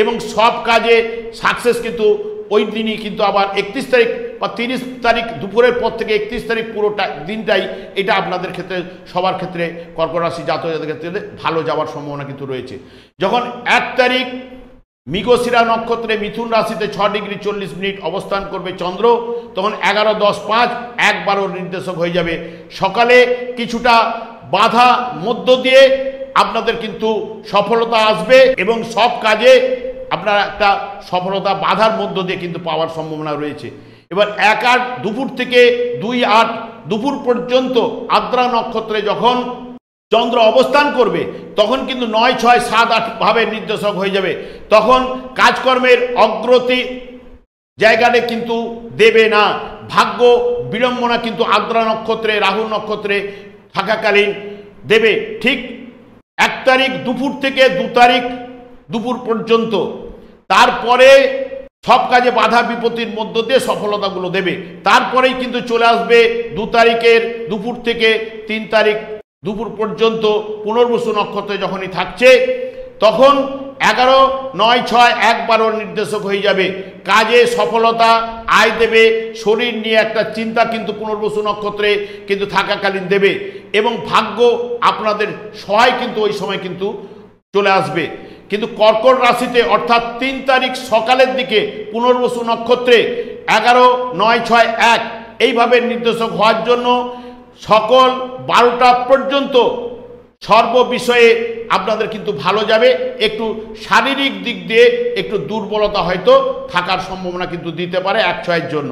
এবং সব কাজে সাকসেস কিন্তু ওই দিনই কিন্তু আবার 31 তারিখ বা 30 তারিখ দুপুরের পর থেকে 31 তারিখ পুরোটা দিনটাই এটা আপনাদের ক্ষেত্রে সবার ক্ষেত্রে কর্কট রাশি জাতকদের ক্ষেত্রে ভালো যাওয়ার সম্ভাবনা কিন্তু রয়েছে। যখন 1 তারিখ মৃগশিরা নক্ষত্রে মিথুন রাশিতে 6°40' অবস্থান করবে চন্দ্র, তখন 11, 10, 5, 1, 12 নির্দেশক হয়ে যাবে। সকালে কিছুটা বাধা মধ্য দিয়ে আপনাদের কিন্তু সফলতা আসবে এবং সব কাজে আপনারা একটা সফলতা বাধার মধ্য দিয়ে কিন্তু পাওয়ার সম্ভাবনা রয়েছে। এবার 1-8 দুপুর থেকে 2-8 দুপুর পর্যন্ত আদ্রা নক্ষত্রে যখন চন্দ্র অবস্থান করবে তখন কিন্তু 9, 6, 7, 8 ভাবে নির্দেশক হয়ে যাবে। তখন কাজকর্মের অগ্রতি জায়গাটা কিন্তু দেবে না। ভাগ্য বিড়ম্বনা কিন্তু আদ্রা নক্ষত্রে রাহু নক্ষত্রে থাকাকালীন দেবে। ঠিক 1 তারিখ দুপুর থেকে 2 তারিখ দুপুর পর্যন্ত, তারপরে সব কাজে বাধা বিপত্তির মধ্য দিয়ে সফলতাগুলো দেবে। তারপরেই কিন্তু চলে আসবে 2 তারিখের দুপুর থেকে 3 তারিখ দুপুর পর্যন্ত পুনর্বসু নক্ষত্রে যখনই থাকছে তখন 11, 9, 6, 1, 12 নির্দেশক হয়ে যাবে। কাজে সফলতা আয় দেবে, শরীর নিয়ে একটা চিন্তা কিন্তু পুনর্বসু নক্ষত্রে কিন্তু থাকাকালীন দেবে এবং ভাগ্য আপনাদের সহায় কিন্তু ওই সময় কিন্তু চলে আসবে। কিন্তু কর্কট রাশিতে অর্থাৎ 3 তারিখ সকালের দিকে পুনর্বসু নক্ষত্রে 11, 9, 6, 1 এইভাবে নির্দেশক হওয়ার জন্য সকল 12টা পর্যন্ত সর্ব বিষয়ে আপনাদের কিন্তু ভালো যাবে। একটু শারীরিক দিক দিয়ে একটু দুর্বলতা হয়তো থাকার সম্ভাবনা কিন্তু দিতে পারে 1-6 জন্য।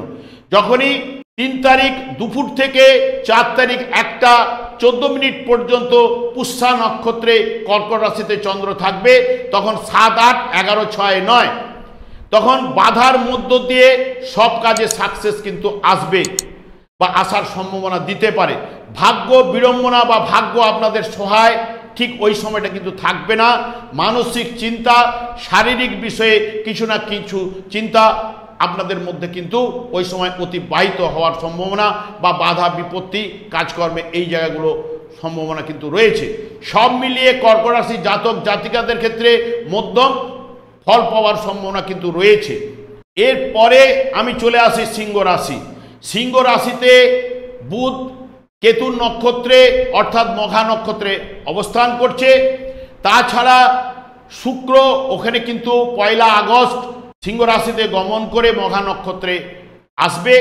যখনই 3 তারিখ দুপুর থেকে 4 তারিখ 1:14 পর্যন্ত পুষ্যা নক্ষত্রে কর্কট রাশিতে চন্দ্র থাকবে তখন 7, 8, 11, 6, 9 তখন বাধার মধ্য দিয়ে সব কাজে সাকসেস কিন্তু আসবে বা আসার সম্ভাবনা দিতে পারে। ভাগ্য বিড়ম্বনা বা ভাগ্য আপনাদের সহায় ঠিক ওই সময়টা কিন্তু থাকবে না। মানসিক চিন্তা, শারীরিক বিষয়ে কিছু না কিছু চিন্তা আপনাদের মধ্যে কিন্তু ওই সময় অতিবাহিত হওয়ার সম্ভাবনা বা বাধা বিপত্তি কাজকর্মে এই জায়গাগুলো সম্ভাবনা কিন্তু রয়েছে। সব মিলিয়ে কর্কট রাশি জাতক জাতিকাদের ক্ষেত্রে মধ্যম ফল পাওয়ার সম্ভাবনা কিন্তু রয়েছে। এরপরে আমি চলে আসি সিংহ রাশি। সিংহ রাশিতে বুধ কেতুর নক্ষত্রে অর্থাৎ মঘা নক্ষত্রে অবস্থান করছে। তাছাড়া শুক্র ওখানে কিন্তু 1 আগস্ট সিংহ রাশিতে গমন করে মঘা নক্ষত্রে আসবে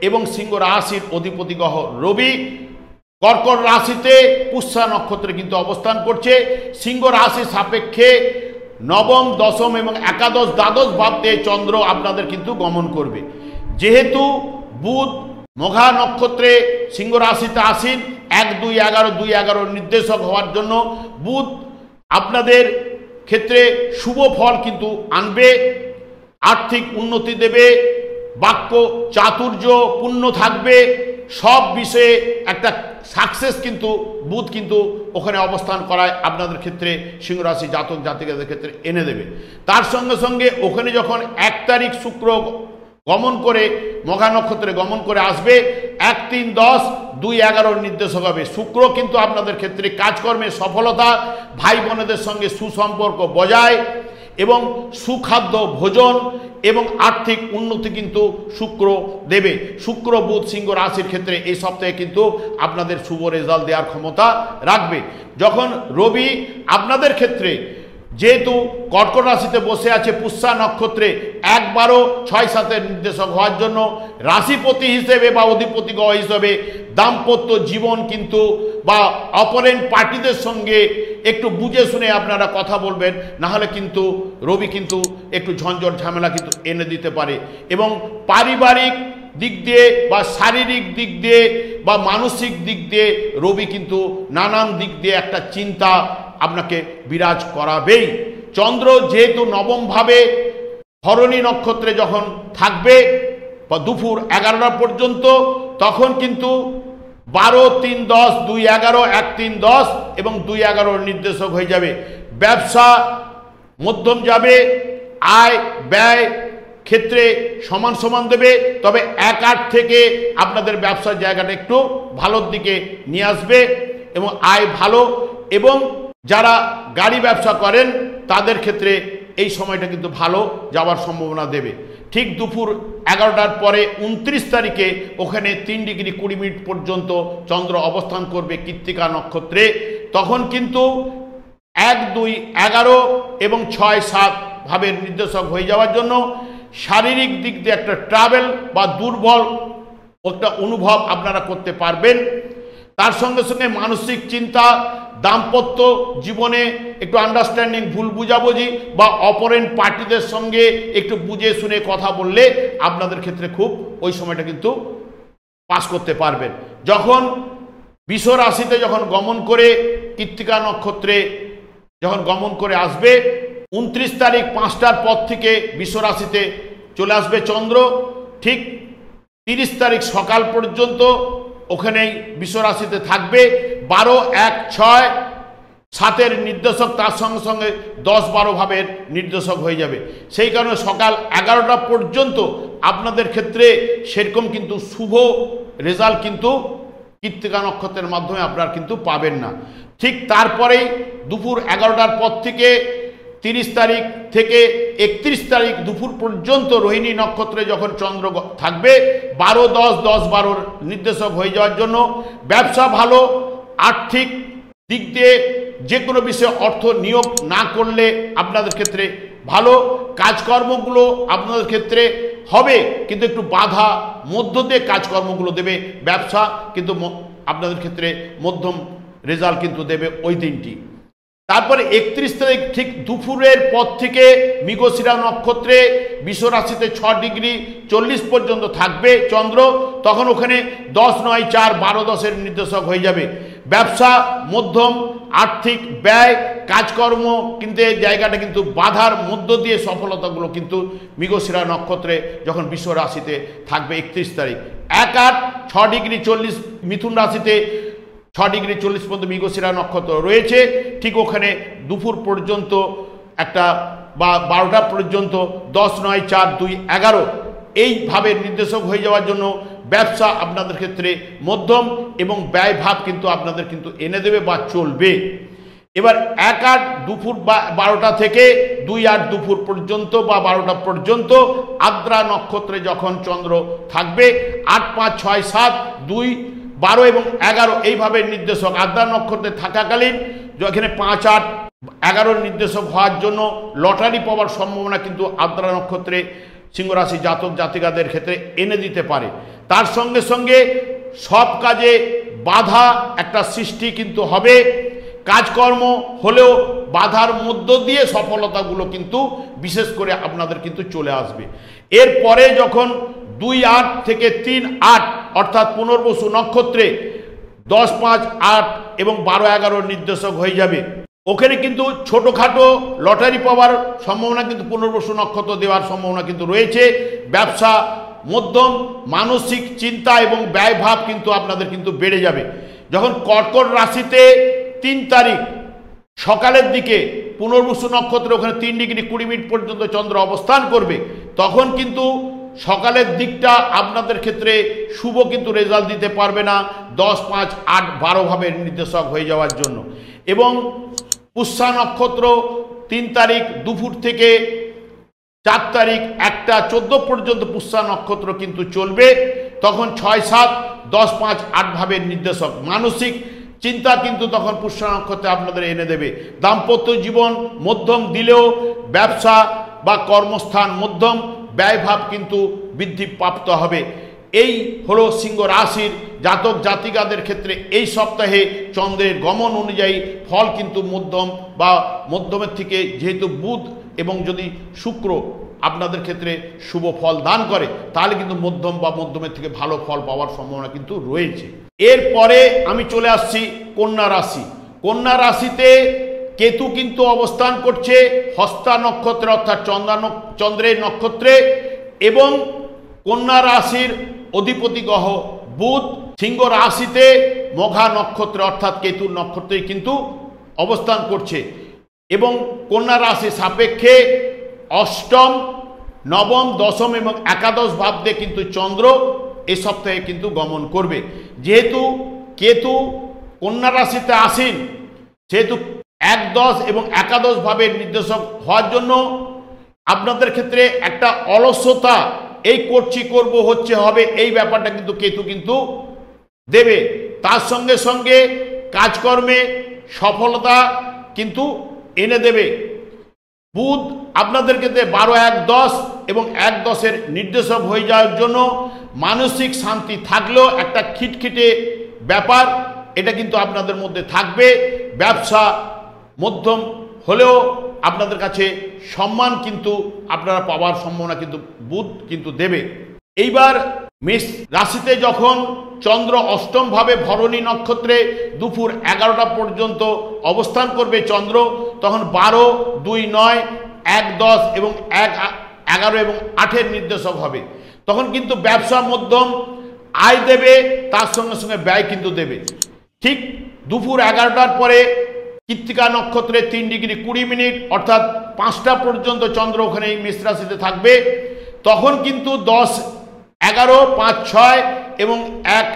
এবং সিংহ রাশির অধিপতি গ্রহ রবি কর্কট রাশিতে পুষ্যা নক্ষত্রে কিন্তু অবস্থান করছে। সিংহ রাশি সাপেক্ষে নবম, দশম এবং একাদশ, দ্বাদশ ভাবতে চন্দ্র আপনাদের কিন্তু গমন করবে। যেহেতু বুধ মঘা নক্ষত্রে সিংহ রাশিতে আসেন 1, 2, 11, 2, 11 নির্দেশক হওয়ার জন্য বুধ আপনাদের ক্ষেত্রে শুভ ফল কিন্তু আনবে, আর্থিক উন্নতি দেবে, বাক্য চাতুর্য পূর্ণ থাকবে, সব বিষয়ে একটা সাকসেস কিন্তু বুধ কিন্তু ওখানে অবস্থান করায় আপনাদের ক্ষেত্রে সিংহ রাশি জাতক জাতিকাদের ক্ষেত্রে এনে দেবে। তার সঙ্গে সঙ্গে ওখানে যখন 1 তারিখ শুক্র গমন করে মঘা নক্ষত্রে গমন করে আসবে 1, 3, 10, 2, 11 নির্দেশক হবে। শুক্র কিন্তু আপনাদের ক্ষেত্রে কাজকর্মে সফলতা, ভাই বোনেদের সঙ্গে সুসম্পর্ক বজায় এবং সুখাদ্য ভোজন এবং আর্থিক উন্নতি কিন্তু শুক্র দেবে। শুক্র বুধ সিংহ রাশির ক্ষেত্রে এই সপ্তাহে কিন্তু আপনাদের শুভ রেজাল্ট দেওয়ার ক্ষমতা রাখবে। যখন রবি আপনাদের ক্ষেত্রে যেহেতু কর্কট রাশিতে বসে আছে পুষ্যা নক্ষত্রে 1, 12, 6, 7 নির্দেশক হওয়ার জন্য রাশিপতি হিসেবে বা অধিপতি গ্রহ হিসেবে দাম্পত্য জীবন কিন্তু বা অপরেন্ট পার্টিদের সঙ্গে একটু বুঝে শুনে আপনারা কথা বলবেন, নাহলে কিন্তু রবি কিন্তু একটু ঝঞ্ঝট ঝামেলা কিন্তু এনে দিতে পারে এবং পারিবারিক দিক দিয়ে বা শারীরিক দিক দিয়ে বা মানসিক দিক দিয়ে রবি কিন্তু নানান দিক দিয়ে একটা চিন্তা আপনাকে বিরাজ করাবেই। চন্দ্র যেহেতু নবম ভাবে ভরণী নক্ষত্রে যখন থাকবে বা দুপুর 11টা পর্যন্ত, তখন কিন্তু 12, 3, 10, 2, 11, 1, 3, 10 এবং 2, 11 নির্দেশক হয়ে যাবে। ব্যবসা মধ্যম যাবে, আয় ব্যয় ক্ষেত্রে সমান সমান দেবে, তবে 1-8 থেকে আপনাদের ব্যবসার জায়গাটা একটু ভালোর দিকে নিয়ে আসবে এবং আয় ভালো। এবং যারা গাড়ি ব্যবসা করেন তাদের ক্ষেত্রে এই সময়টা কিন্তু ভালো যাওয়ার সম্ভাবনা দেবে। ঠিক দুপুর 11টার পরে 29 তারিখে ওখানে 3 ডিগ্রি 20 মিনিট পর্যন্ত চন্দ্র অবস্থান করবে কৃত্তিকা নক্ষত্রে। তখন কিন্তু 1, 2, 11 এবং 6, 7 ভাবের নির্দেশক হয়ে যাওয়ার জন্য শারীরিক দিক দিয়ে একটা ট্রাভেল বা দুর্বল একটা অনুভব আপনারা করতে পারবেন। তার সঙ্গে সঙ্গে মানসিক চিন্তা, দাম্পত্য জীবনে একটু আন্ডারস্ট্যান্ডিং, ভুল বুঝাবুঝি বা অপরেন্ট পার্টিদের সঙ্গে একটু বুঝে শুনে কথা বললে আপনাদের ক্ষেত্রে খুব ওই সময়টা কিন্তু পাস করতে পারবেন। যখন বৃষ রাশিতে যখন গমন করে কৃত্তিকা নক্ষত্রে যখন গমন করে আসবে, 29 তারিখ 5টার পর থেকে বৃষ রাশিতে চলে আসবে চন্দ্র। ঠিক 30 তারিখ সকাল পর্যন্ত ওখানেই বৃষ রাশিতে থাকবে। 12, 1, 6, 7 নির্দেশক, তার সঙ্গে সঙ্গে 10, 12 ভাবের নির্দেশক হয়ে যাবে। সেই কারণে সকাল 11টা পর্যন্ত আপনাদের ক্ষেত্রে সেরকম কিন্তু শুভ রেজাল্ট কিন্তু কৃত্তিকা নক্ষত্রের মাধ্যমে আপনারা কিন্তু পাবেন না। ঠিক তারপরেই দুপুর 11টার পর থেকে 30 তারিখ থেকে 31 তারিখ দুপুর পর্যন্ত রোহিণী নক্ষত্রে যখন চন্দ্র থাকবে, 12, 10, 10, 12 নির্দেশক হয়ে যাওয়ার জন্য ব্যবসা ভালো, আর্থিক দিক দিয়ে যে কোনো বিষয়ে অর্থ নিয়োগ না করলে আপনাদের ক্ষেত্রে ভালো, কাজকর্মগুলো আপনাদের ক্ষেত্রে হবে কিন্তু একটু বাধা মধ্য দিয়ে কাজকর্মগুলো দেবে। ব্যবসা কিন্তু আপনাদের ক্ষেত্রে মধ্যম রেজাল্ট কিন্তু দেবে ওই দিনটি। তারপরে 31 তারিখ ঠিক দুপুরের পর থেকে মৃগশিরা নক্ষত্রে বৃষ রাশিতে 6 ডিগ্রি 40 পর্যন্ত থাকবে চন্দ্র। তখন ওখানে 10, 9, 4, 12, 10 নির্দেশক হয়ে যাবে। ব্যবসা মধ্যম, আর্থিক ব্যয়, কাজকর্ম কিন্তু এই জায়গাটা কিন্তু বাধার মধ্য দিয়ে সফলতাগুলো কিন্তু মৃগশিরা নক্ষত্রে যখন বৃষ রাশিতে থাকবে 31 তারিখ। 1, 8, 6 ডিগ্রি 40 মিথুন রাশিতে 6 ডিগ্রি 40 পর্যন্ত মৃগশিরা নক্ষত্র রয়েছে। ঠিক ওখানে দুপুর পর্যন্ত একটা বা 12টা পর্যন্ত 10, 9, 4, 2, 11 এইভাবে নির্দেশক হয়ে যাওয়ার জন্য ব্যবসা আপনাদের ক্ষেত্রে মধ্যম এবং ব্যয়ভাব কিন্তু আপনাদের কিন্তু এনে দেবে বা চলবে। এবার 1, 8 দুপুর 12টা থেকে 2, 8 দুপুর পর্যন্ত বা 12টা পর্যন্ত আদ্রা নক্ষত্রে যখন চন্দ্র থাকবে, 8, 5, 6, 7, 2, 12 এবং 11 এইভাবে নির্দেশক আদ্রা নক্ষত্রে থাকাকালীন যেখানে 5, 8, 11 নির্দেশক হওয়ার জন্য লটারি পাওয়ার সম্ভাবনা কিন্তু আদ্রা নক্ষত্রে সিংহ রাশি জাতক জাতিকাদের ক্ষেত্রে এনে দিতে পারে। তার সঙ্গে সঙ্গে সব কাজে বাধা একটা সৃষ্টি কিন্তু হবে। কাজকর্ম হলেও বাধার মধ্য দিয়ে সফলতাগুলো কিন্তু বিশেষ করে আপনাদের কিন্তু চলে আসবে। এরপরে যখন 2, 8 থেকে 3, 8 অর্থাৎ পুনর্বসু নক্ষত্রে 10, 5, 8 এবং 12, 11 নির্দেশক হয়ে যাবে। ওখানে কিন্তু ছোটোখাটো লটারি পাওয়ার সম্ভাবনা কিন্তু পুনর্বসু নক্ষত্র দেওয়ার সম্ভাবনা কিন্তু রয়েছে। ব্যবসা মধ্যম, মানসিক চিন্তা এবং ব্যয়ভাব কিন্তু আপনাদের কিন্তু বেড়ে যাবে। যখন কর্কট রাশিতে 3 তারিখ সকালের দিকে পুনর্বসু নক্ষত্র ওখানে 3 ডিগ্রি 20 মিনিট পর্যন্ত চন্দ্র অবস্থান করবে, তখন কিন্তু সকালের দিকটা আপনাদের ক্ষেত্রে শুভ কিন্তু রেজাল্ট দিতে পারবে না 10, 5, 8, 12 ভাবের নির্দেশক হয়ে যাওয়ার জন্য। এবং পুষ্যা নক্ষত্র 3 তারিখ দুপুর থেকে 4 তারিখ 1টা 14 পর্যন্ত পুষ্যা নক্ষত্র কিন্তু চলবে। তখন 6, 7, 10, 5, 8 ভাবের নির্দেশক মানসিক চিন্তা কিন্তু তখন পুষ্যা নক্ষত্রে আপনাদের এনে দেবে। দাম্পত্য জীবন মধ্যম দিলেও ব্যবসা বা কর্মস্থান মধ্যম, ব্যয়ভাব কিন্তু বৃদ্ধিপ্রাপ্ত হবে। এই হলো সিংহ রাশির জাতক জাতিকাদের ক্ষেত্রে এই সপ্তাহে চন্দ্রের গমন অনুযায়ী ফল কিন্তু মধ্যম বা মধ্যমের থেকে, যেহেতু বুধ এবং যদি শুক্র আপনাদের ক্ষেত্রে শুভ ফল দান করে তাহলে কিন্তু মধ্যম বা মধ্যমের থেকে ভালো ফল পাওয়ার সম্ভাবনা কিন্তু রয়েছে। এরপরে আমি চলে আসছি কন্যা রাশি। কন্যা রাশিতে কেতু কিন্তু অবস্থান করছে হস্তা নক্ষত্রে অর্থাৎ চন্দ্রের নক্ষত্রে এবং কন্যা রাশির অধিপতি গ্রহ বুধ সিংহ রাশিতে মঘা নক্ষত্রে অর্থাৎ কেতুর নক্ষত্রে কিন্তু অবস্থান করছে এবং কন্যা রাশি সাপেক্ষে অষ্টম, নবম, দশম এবং একাদশ ভাব দিয়ে কিন্তু চন্দ্র এই সপ্তাহে কিন্তু গমন করবে। যেহেতু কেতু কন্যা রাশিতে আসেন, সেহেতু 1, 10 এবং একাদশ ভাবের নির্দেশক হওয়ার জন্য আপনাদের ক্ষেত্রে একটা অলসতা, এই করছি করব হচ্ছে হবে, এই ব্যাপারটা কিন্তু কেতু কিন্তু দেবে। তার সঙ্গে সঙ্গে কাজকর্মে সফলতা কিন্তু এনে দেবে। বুধ আপনাদের ক্ষেত্রে 12, 1, 10 এবং 1, 10-এর নির্দেশক হয়ে যাওয়ার জন্য মানসিক শান্তি থাকলেও একটা খিটখিটে ব্যাপার এটা কিন্তু আপনাদের মধ্যে থাকবে। ব্যবসা মধ্যম হলেও আপনাদের কাছে সম্মান কিন্তু আপনারা পাওয়ার সম্ভাবনা কিন্তু বুধ কিন্তু দেবে। এইবার মেষ রাশিতে যখন চন্দ্র অষ্টম ভাবে ভরণী নক্ষত্রে দুপুর 11টা পর্যন্ত অবস্থান করবে চন্দ্র, তখন 12, 2, 9, 1, 10 এবং 1, 11 এবং 8-এর নির্দেশক হবে। তখন কিন্তু ব্যবসা মধ্যম আয় দেবে, তার সঙ্গে সঙ্গে ব্যয় কিন্তু দেবে। ঠিক দুপুর 11টার পরে কৃত্তিকা নক্ষত্রে 3 ডিগ্রি 20 মিনিট অর্থাৎ 5টা পর্যন্ত চন্দ্র ওখানে এই মেষ রাশিতে থাকবে। তখন কিন্তু 10, 11, 5, 6 এবং 1,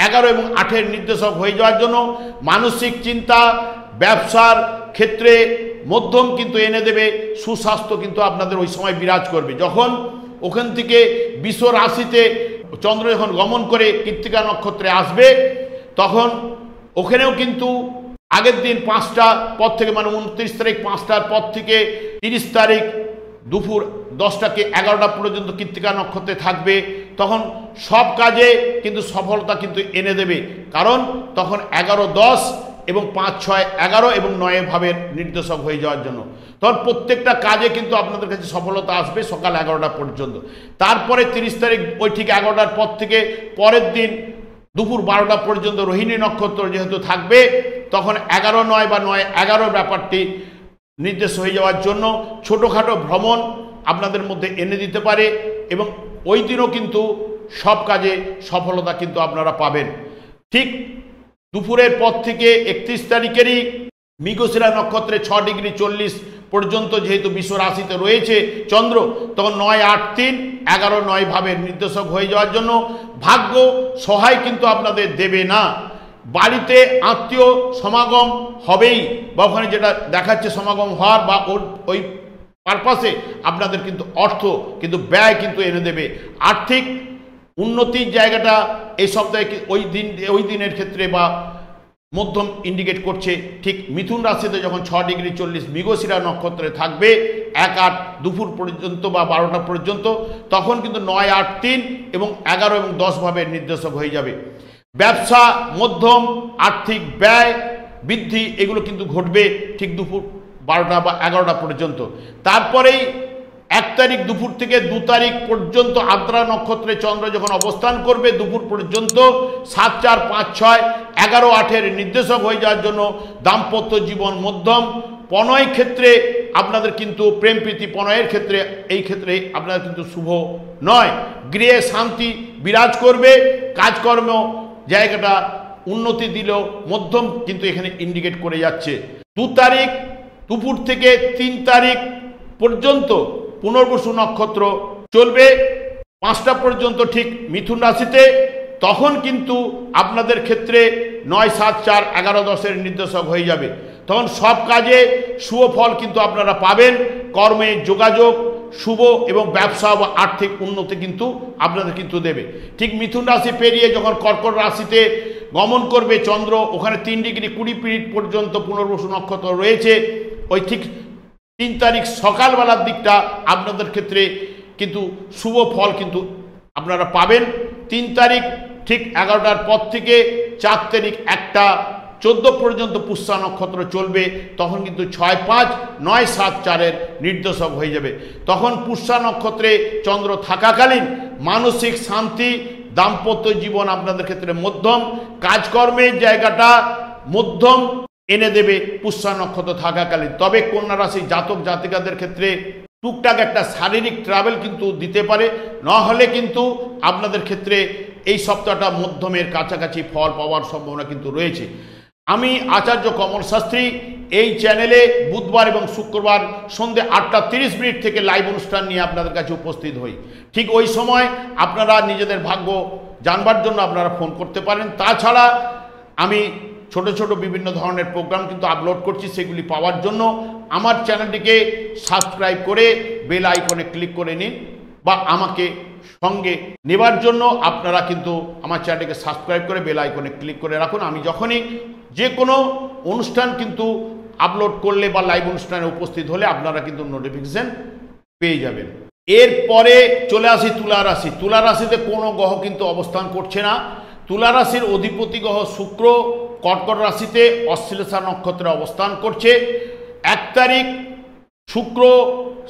11 এবং 8-এর নির্দেশক হয়ে যাওয়ার জন্য মানসিক চিন্তা, ব্যবসার ক্ষেত্রে মধ্যম কিন্তু এনে দেবে। সুস্বাস্থ্য কিন্তু আপনাদের ওই সময় বিরাজ করবে। যখন ওখান থেকে বৃষ রাশিতে চন্দ্র যখন গমন করে কৃত্তিকা নক্ষত্রে আসবে, তখন ওখানেও কিন্তু আগের দিন 5টা পর থেকে মানে 29 তারিখ 5টার পর থেকে 30 তারিখ দুপুর 10টা থেকে 11টা পর্যন্ত কৃত্তিকা নক্ষত্রে থাকবে। তখন সব কাজে কিন্তু সফলতা কিন্তু এনে দেবে, কারণ তখন 11, 10 এবং 5, 6, 11 এবং 9 ভাবের নির্দেশক হয়ে যাওয়ার জন্য তখন প্রত্যেকটা কাজে কিন্তু আপনাদের কাছে সফলতা আসবে সকাল 11টা পর্যন্ত। তারপরে 30 তারিখ ওই ঠিক 11টার পর থেকে পরের দিন দুপুর 12টা পর্যন্ত রোহিণী নক্ষত্র যেহেতু থাকবে, তখন 11, 9 বা 9, 11 ব্যাপারটি নির্দেশ হয়ে যাওয়ার জন্য ছোটোখাটো ভ্রমণ আপনাদের মধ্যে এনে দিতে পারে এবং ওই দিনও কিন্তু সব কাজে সফলতা কিন্তু আপনারা পাবেন। ঠিক দুপুরের পর থেকে 31 তারিখেরই মৃগশিরা নক্ষত্রে 6 ডিগ্রি 40 পর্যন্ত যেহেতু বৃষ রাশিতে রয়েছে চন্দ্র, তখন 9, 8, 3, 11, 9 ভাবের নির্দেশক হয়ে যাওয়ার জন্য ভাগ্য সহায় কিন্তু আপনাদের দেবে না। বাড়িতে আত্মীয় সমাগম হবেই, বা ওখানে যেটা দেখাচ্ছে সমাগম হওয়ার বা ওই পারপাসে আপনাদের কিন্তু অর্থ কিন্তু ব্যয় কিন্তু এনে দেবে। আর্থিক উন্নতির জায়গাটা এই সপ্তাহে ওই দিনের ক্ষেত্রে বা মধ্যম ইন্ডিকেট করছে। ঠিক মিথুন রাশিতে যখন 6 ডিগ্রি 40 মৃগশিরা নক্ষত্রে থাকবে 1, 8 দুপুর পর্যন্ত বা 12টা পর্যন্ত, তখন কিন্তু 9, 8, 3 এবং 11 এবং 10 ভাবের নির্দেশক হয়ে যাবে। ব্যবসা মধ্যম, আর্থিক ব্যয় বৃদ্ধি এগুলো কিন্তু ঘটবে ঠিক দুপুর 12টা বা 11টা পর্যন্ত। তারপরেই 1 তারিখ দুপুর থেকে 2 তারিখ পর্যন্ত আদ্রা নক্ষত্রে চন্দ্র যখন অবস্থান করবে দুপুর পর্যন্ত 7, 4, 5, 6, 11, 8-এর নির্দেশক হয়ে যাওয়ার জন্য দাম্পত্য জীবন মধ্যম, প্রণয় ক্ষেত্রে আপনাদের কিন্তু প্রেম প্রীতি প্রণয়ের ক্ষেত্রে এই ক্ষেত্রে আপনাদের কিন্তু শুভ নয়। গৃহে শান্তি বিরাজ করবে, কাজকর্ম জায়গাটা উন্নতি দিলেও মধ্যম কিন্তু এখানে ইন্ডিকেট করে যাচ্ছে। 2 তারিখ দুপুর থেকে 3 তারিখ পর্যন্ত পুনর্বসু নক্ষত্র চলবে 5টা পর্যন্ত ঠিক মিথুন রাশিতে, তখন কিন্তু আপনাদের ক্ষেত্রে 9, 7, 4, 11, 10-এর নির্দেশক হয়ে যাবে। তখন সব কাজে শুভ ফল কিন্তু আপনারা পাবেন। কর্মে যোগাযোগ শুভ এবং ব্যবসা বা আর্থিক উন্নতি কিন্তু আপনাদের কিন্তু দেবে। ঠিক মিথুন রাশি পেরিয়ে যখন কর্কট রাশিতে গমন করবে চন্দ্র, ওখানে 3 ডিগ্রি 20 মিনিট পর্যন্ত পুনর্বসু নক্ষত্র রয়েছে। ওই ঠিক 3 তারিখ সকালবেলার দিকটা আপনাদের ক্ষেত্রে কিন্তু শুভ ফল কিন্তু আপনারা পাবেন। 3 তারিখ ঠিক 11টার পর থেকে 4 তারিখ 1:14 পর্যন্ত পুষ্যা নক্ষত্র চলবে, তখন কিন্তু 6, 5, 9, 7, 4-এর নির্দেশক হয়ে যাবে। তখন পুষ্যা নক্ষত্রে চন্দ্র থাকাকালীন মানসিক শান্তি, দাম্পত্য জীবন আপনাদের ক্ষেত্রে মধ্যম, কাজকর্মের জায়গাটা মধ্যম এনে দেবে পুষ্যা নক্ষত্র থাকাকালীন। তবে কন্যা রাশি জাতক জাতিকাদের ক্ষেত্রে টুকটাক একটা শারীরিক ট্রাভেল কিন্তু দিতে পারে, না হলে কিন্তু আপনাদের ক্ষেত্রে এই সপ্তাহটা মধ্যমের কাছাকাছি ফল পাওয়ার সম্ভাবনা কিন্তু রয়েছে। আমি আচার্য কমল শাস্ত্রী এই চ্যানেলে বুধবার এবং শুক্রবার সন্ধ্যে 8:30 থেকে লাইভ অনুষ্ঠান নিয়ে আপনাদের কাছে উপস্থিত হই। ঠিক ওই সময় আপনারা নিজেদের ভাগ্য জানবার জন্য আপনারা ফোন করতে পারেন। তাছাড়া আমি ছোট ছোট বিভিন্ন ধরনের প্রোগ্রাম কিন্তু আপলোড করছি, সেগুলি পাওয়ার জন্য আমার চ্যানেলটিকে সাবস্ক্রাইব করে বেল আইকনে ক্লিক করে নিন, বা আমাকে সঙ্গে নেবার জন্য আপনারা কিন্তু আমার চ্যানেলটিকে সাবস্ক্রাইব করে বেল আইকনে ক্লিক করে রাখুন। আমি যখনই যে কোনো অনুষ্ঠান কিন্তু আপলোড করলে বা লাইভ অনুষ্ঠানে উপস্থিত হলে আপনারা কিন্তু নোটিফিকেশন পেয়ে যাবেন। এরপরে চলে আসি তুলা রাশি। তুলা রাশিতে কোনো গ্রহ কিন্তু অবস্থান করছে না। তুলা রাশির অধিপতি গ্রহ শুক্র কর্কট রাশিতে অশ্লেষা নক্ষত্রে অবস্থান করছে। 1 তারিখ শুক্র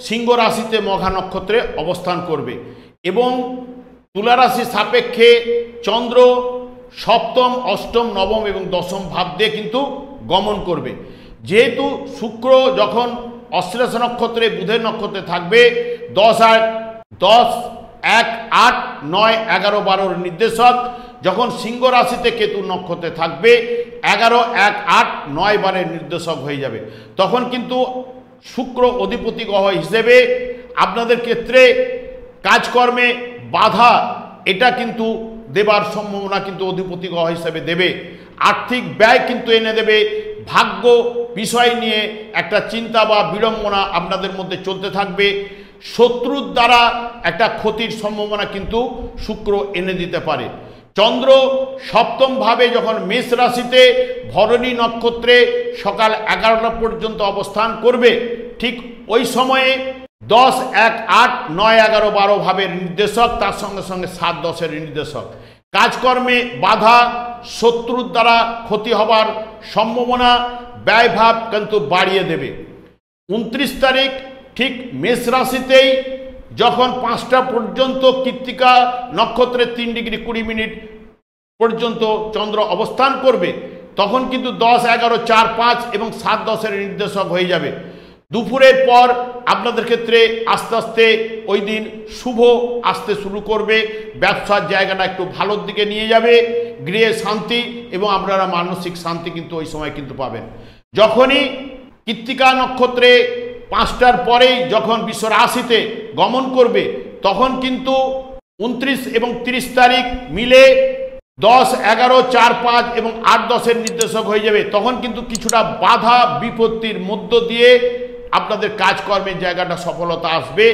সিংহ রাশিতে মঘা নক্ষত্রে অবস্থান করবে এবং তুলা রাশি সাপেক্ষে চন্দ্র সপ্তম, অষ্টম, নবম এবং দশম ভাব দিয়ে কিন্তু গমন করবে। যেহেতু শুক্র যখন অশ্লেষা নক্ষত্রে বুধের নক্ষত্রে থাকবে 10, 1, 8, 9, 11, 12 নির্দেশক, যখন সিংহ রাশিতে কেতু নক্ষত্রে থাকবে 11, 1, 8, 9, 12 নির্দেশক হয়ে যাবে। তখন কিন্তু শুক্র অধিপতি গ্রহ হিসেবে আপনাদের ক্ষেত্রে কাজকর্মে বাধা এটা কিন্তু দেবার সম্ভাবনা কিন্তু অধিপতি গ্রহ হিসেবে দেবে। আর্থিক ব্যয় কিন্তু এনে দেবে। ভাগ্য বিষয় নিয়ে একটা চিন্তা বা বিড়ম্বনা আপনাদের মধ্যে চলতে থাকবে। শত্রুর দ্বারা একটা ক্ষতির সম্ভাবনা কিন্তু শুক্র এনে দিতে পারে। চন্দ্র সপ্তম ভাবে যখন মেষ রাশিতে ভরণী নক্ষত্রে সকাল 11টা পর্যন্ত অবস্থান করবে, ঠিক ওই সময়ে 10, 1, 8, 9, 11, 12 ভাবের নির্দেশক, তার সঙ্গে সঙ্গে 7, 10-এর নির্দেশক। কাজকর্মে বাধা, শত্রুর দ্বারা ক্ষতি হবার সম্ভাবনা, ব্যয়ভাব কিন্তু বাড়িয়ে দেবে। 29 তারিখ ঠিক মেষ রাশিতেই যখন 5টা পর্যন্ত কৃত্তিকা নক্ষত্রের 3 ডিগ্রি 20 মিনিট পর্যন্ত চন্দ্র অবস্থান করবে, তখন কিন্তু 10, 11, 4, 5 এবং 7, 10-এর নির্দেশক হয়ে যাবে। দুপুরের পর আপনাদের ক্ষেত্রে আস্তে আস্তে ওই দিন শুভ আসতে শুরু করবে। ব্যবসার জায়গাটা একটু ভালোর দিকে নিয়ে যাবে। গৃহে শান্তি এবং আপনারা মানসিক শান্তি কিন্তু ওই সময় কিন্তু পাবেন। যখনই কৃত্তিকা নক্ষত্রে 5টার পরেই যখন বিশ্ব রাশিতে গমন করবে, তখন কিন্তু 29 এবং 30 তারিখ মিলে 10, 11, 4, 5 এবং 8, 10-এর নির্দেশক হয়ে যাবে। তখন কিন্তু কিছুটা বাধা বিপত্তির মধ্য দিয়ে আপনাদের কাজকর্মের জায়গাটা সফলতা আসবে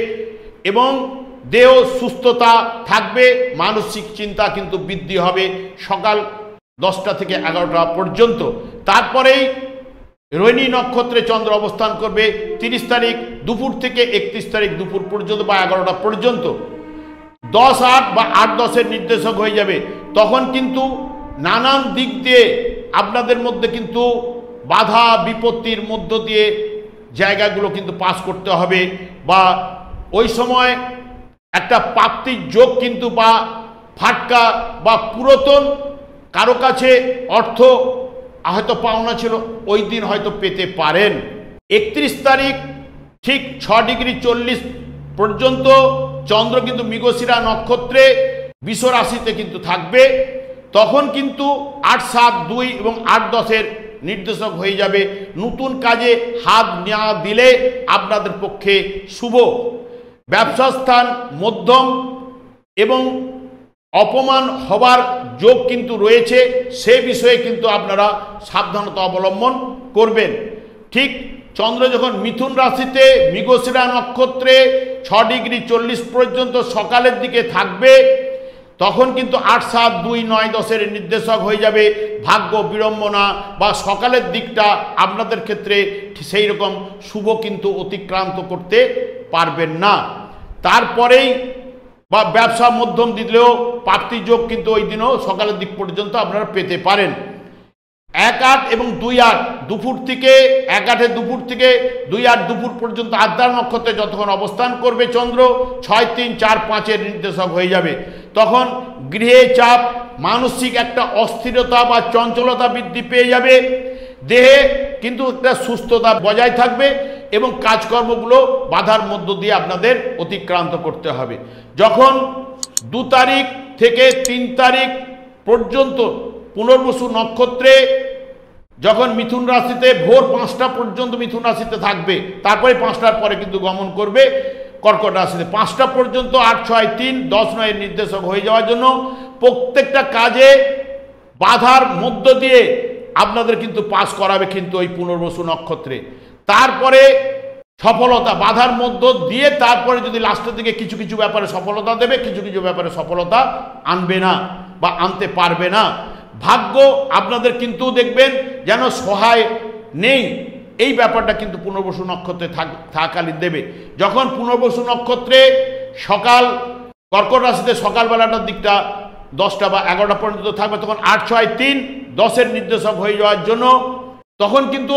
এবং দেহ সুস্থতা থাকবে। মানসিক চিন্তা কিন্তু বৃদ্ধি হবে সকাল 10টা থেকে 11টা পর্যন্ত। তারপরেই রোহিণী নক্ষত্রে চন্দ্র অবস্থান করবে 30 তারিখ দুপুর থেকে 31 তারিখ দুপুর পর্যন্ত বা 11টা পর্যন্ত। 10, 8 বা 8, 10-এর নির্দেশক হয়ে যাবে। তখন কিন্তু নানান দিক দিয়ে আপনাদের মধ্যে কিন্তু বাধা বিপত্তির মধ্য দিয়ে জায়গাগুলো কিন্তু পাস করতে হবে, বা ওই সময় একটা প্রাপ্তির যোগ কিন্তু বা ফাটকা বা পুরাতন কারো কাছে অর্থ হয়তো পাওনা ছিল, ওই দিন হয়তো পেতে পারেন। 31 তারিখ ঠিক 6 ডিগ্রি 40 পর্যন্ত চন্দ্র কিন্তু মৃগশিরা নক্ষত্রে বৃষ রাশিতে কিন্তু থাকবে। তখন কিন্তু 8, 7, 2 এবং 8, 10-এর নির্দেশক হয়ে যাবে। নতুন কাজে হাত নেওয়া দিলে আপনাদের পক্ষে শুভ। ব্যবসা স্থান মধ্যম এবং অপমান হবার যোগ কিন্তু রয়েছে, সে বিষয়ে কিন্তু আপনারা সাবধানতা অবলম্বন করবেন। ঠিক চন্দ্র যখন মিথুন রাশিতে মৃগশিরা নক্ষত্রে 6 ডিগ্রি 40 পর্যন্ত সকালের দিকে থাকবে, তখন কিন্তু 8, 7, 2, 9, 10-এর নির্দেশক হয়ে যাবে। ভাগ্য বিড়ম্বনা বা সকালের দিকটা আপনাদের ক্ষেত্রে সেই রকম শুভ কিন্তু অতিক্রান্ত করতে পারবেন না। তারপরেই বা ব্যবসা মধ্যম দিলেও প্রাপ্তি যোগ কিন্তু ওই দিনও সকালের দিক পর্যন্ত আপনারা পেতে পারেন। 1, 8 এবং 2, 8 দুপুর থেকে 1, 8 দুপুর থেকে 2, 8 দুপুর পর্যন্ত আদ্রা নক্ষত্রে যতক্ষণ অবস্থান করবে চন্দ্র 6, 3, 4, 5-এর নির্দেশক হয়ে যাবে। তখন গৃহে চাপ, মানসিক একটা অস্থিরতা বা চঞ্চলতা বৃদ্ধি পেয়ে যাবে। দেহে কিন্তু একটা সুস্থতা বজায় থাকবে এবং কাজকর্মগুলো বাধার মধ্য দিয়ে আপনাদের অতিক্রান্ত করতে হবে। যখন 2 তারিখ থেকে 3 তারিখ পর্যন্ত পুনর্বসু নক্ষত্রে যখন মিথুন রাশিতে ভোর 5টা পর্যন্ত মিথুন রাশিতে থাকবে, তারপরে 5টার পরে কিন্তু গমন করবে কর্কট রাশিতে। 5টা পর্যন্ত 8, 6, 3, 10, 9 এর নির্দেশক হয়ে যাওয়ার জন্য প্রত্যেকটা কাজে বাধার মধ্য দিয়ে আপনাদের কিন্তু পাস করাবে কিন্তু ওই পুনর্বসু নক্ষত্রে। তারপরে সফলতা বাধার মধ্য দিয়ে তারপরে যদি লাস্টের দিকে কিছু কিছু ব্যাপারে সফলতা দেবে, কিছু কিছু ব্যাপারে সফলতা আনবে না বা আনতে পারবে না। ভাগ্য আপনাদের কিন্তু দেখবেন যেন সহায় নেই, এই ব্যাপারটা কিন্তু পুনর্বসু নক্ষত্রে থাকাকালীন দেবে। যখন পুনর্বসু নক্ষত্রে সকাল কর্কট রাশিতে সকালবেলাটার দিকটা 10টা বা 11টা পর্যন্ত থাকবে, তখন 8, 6, 3, 10 এর নির্দেশক হয়ে যাওয়ার জন্য তখন কিন্তু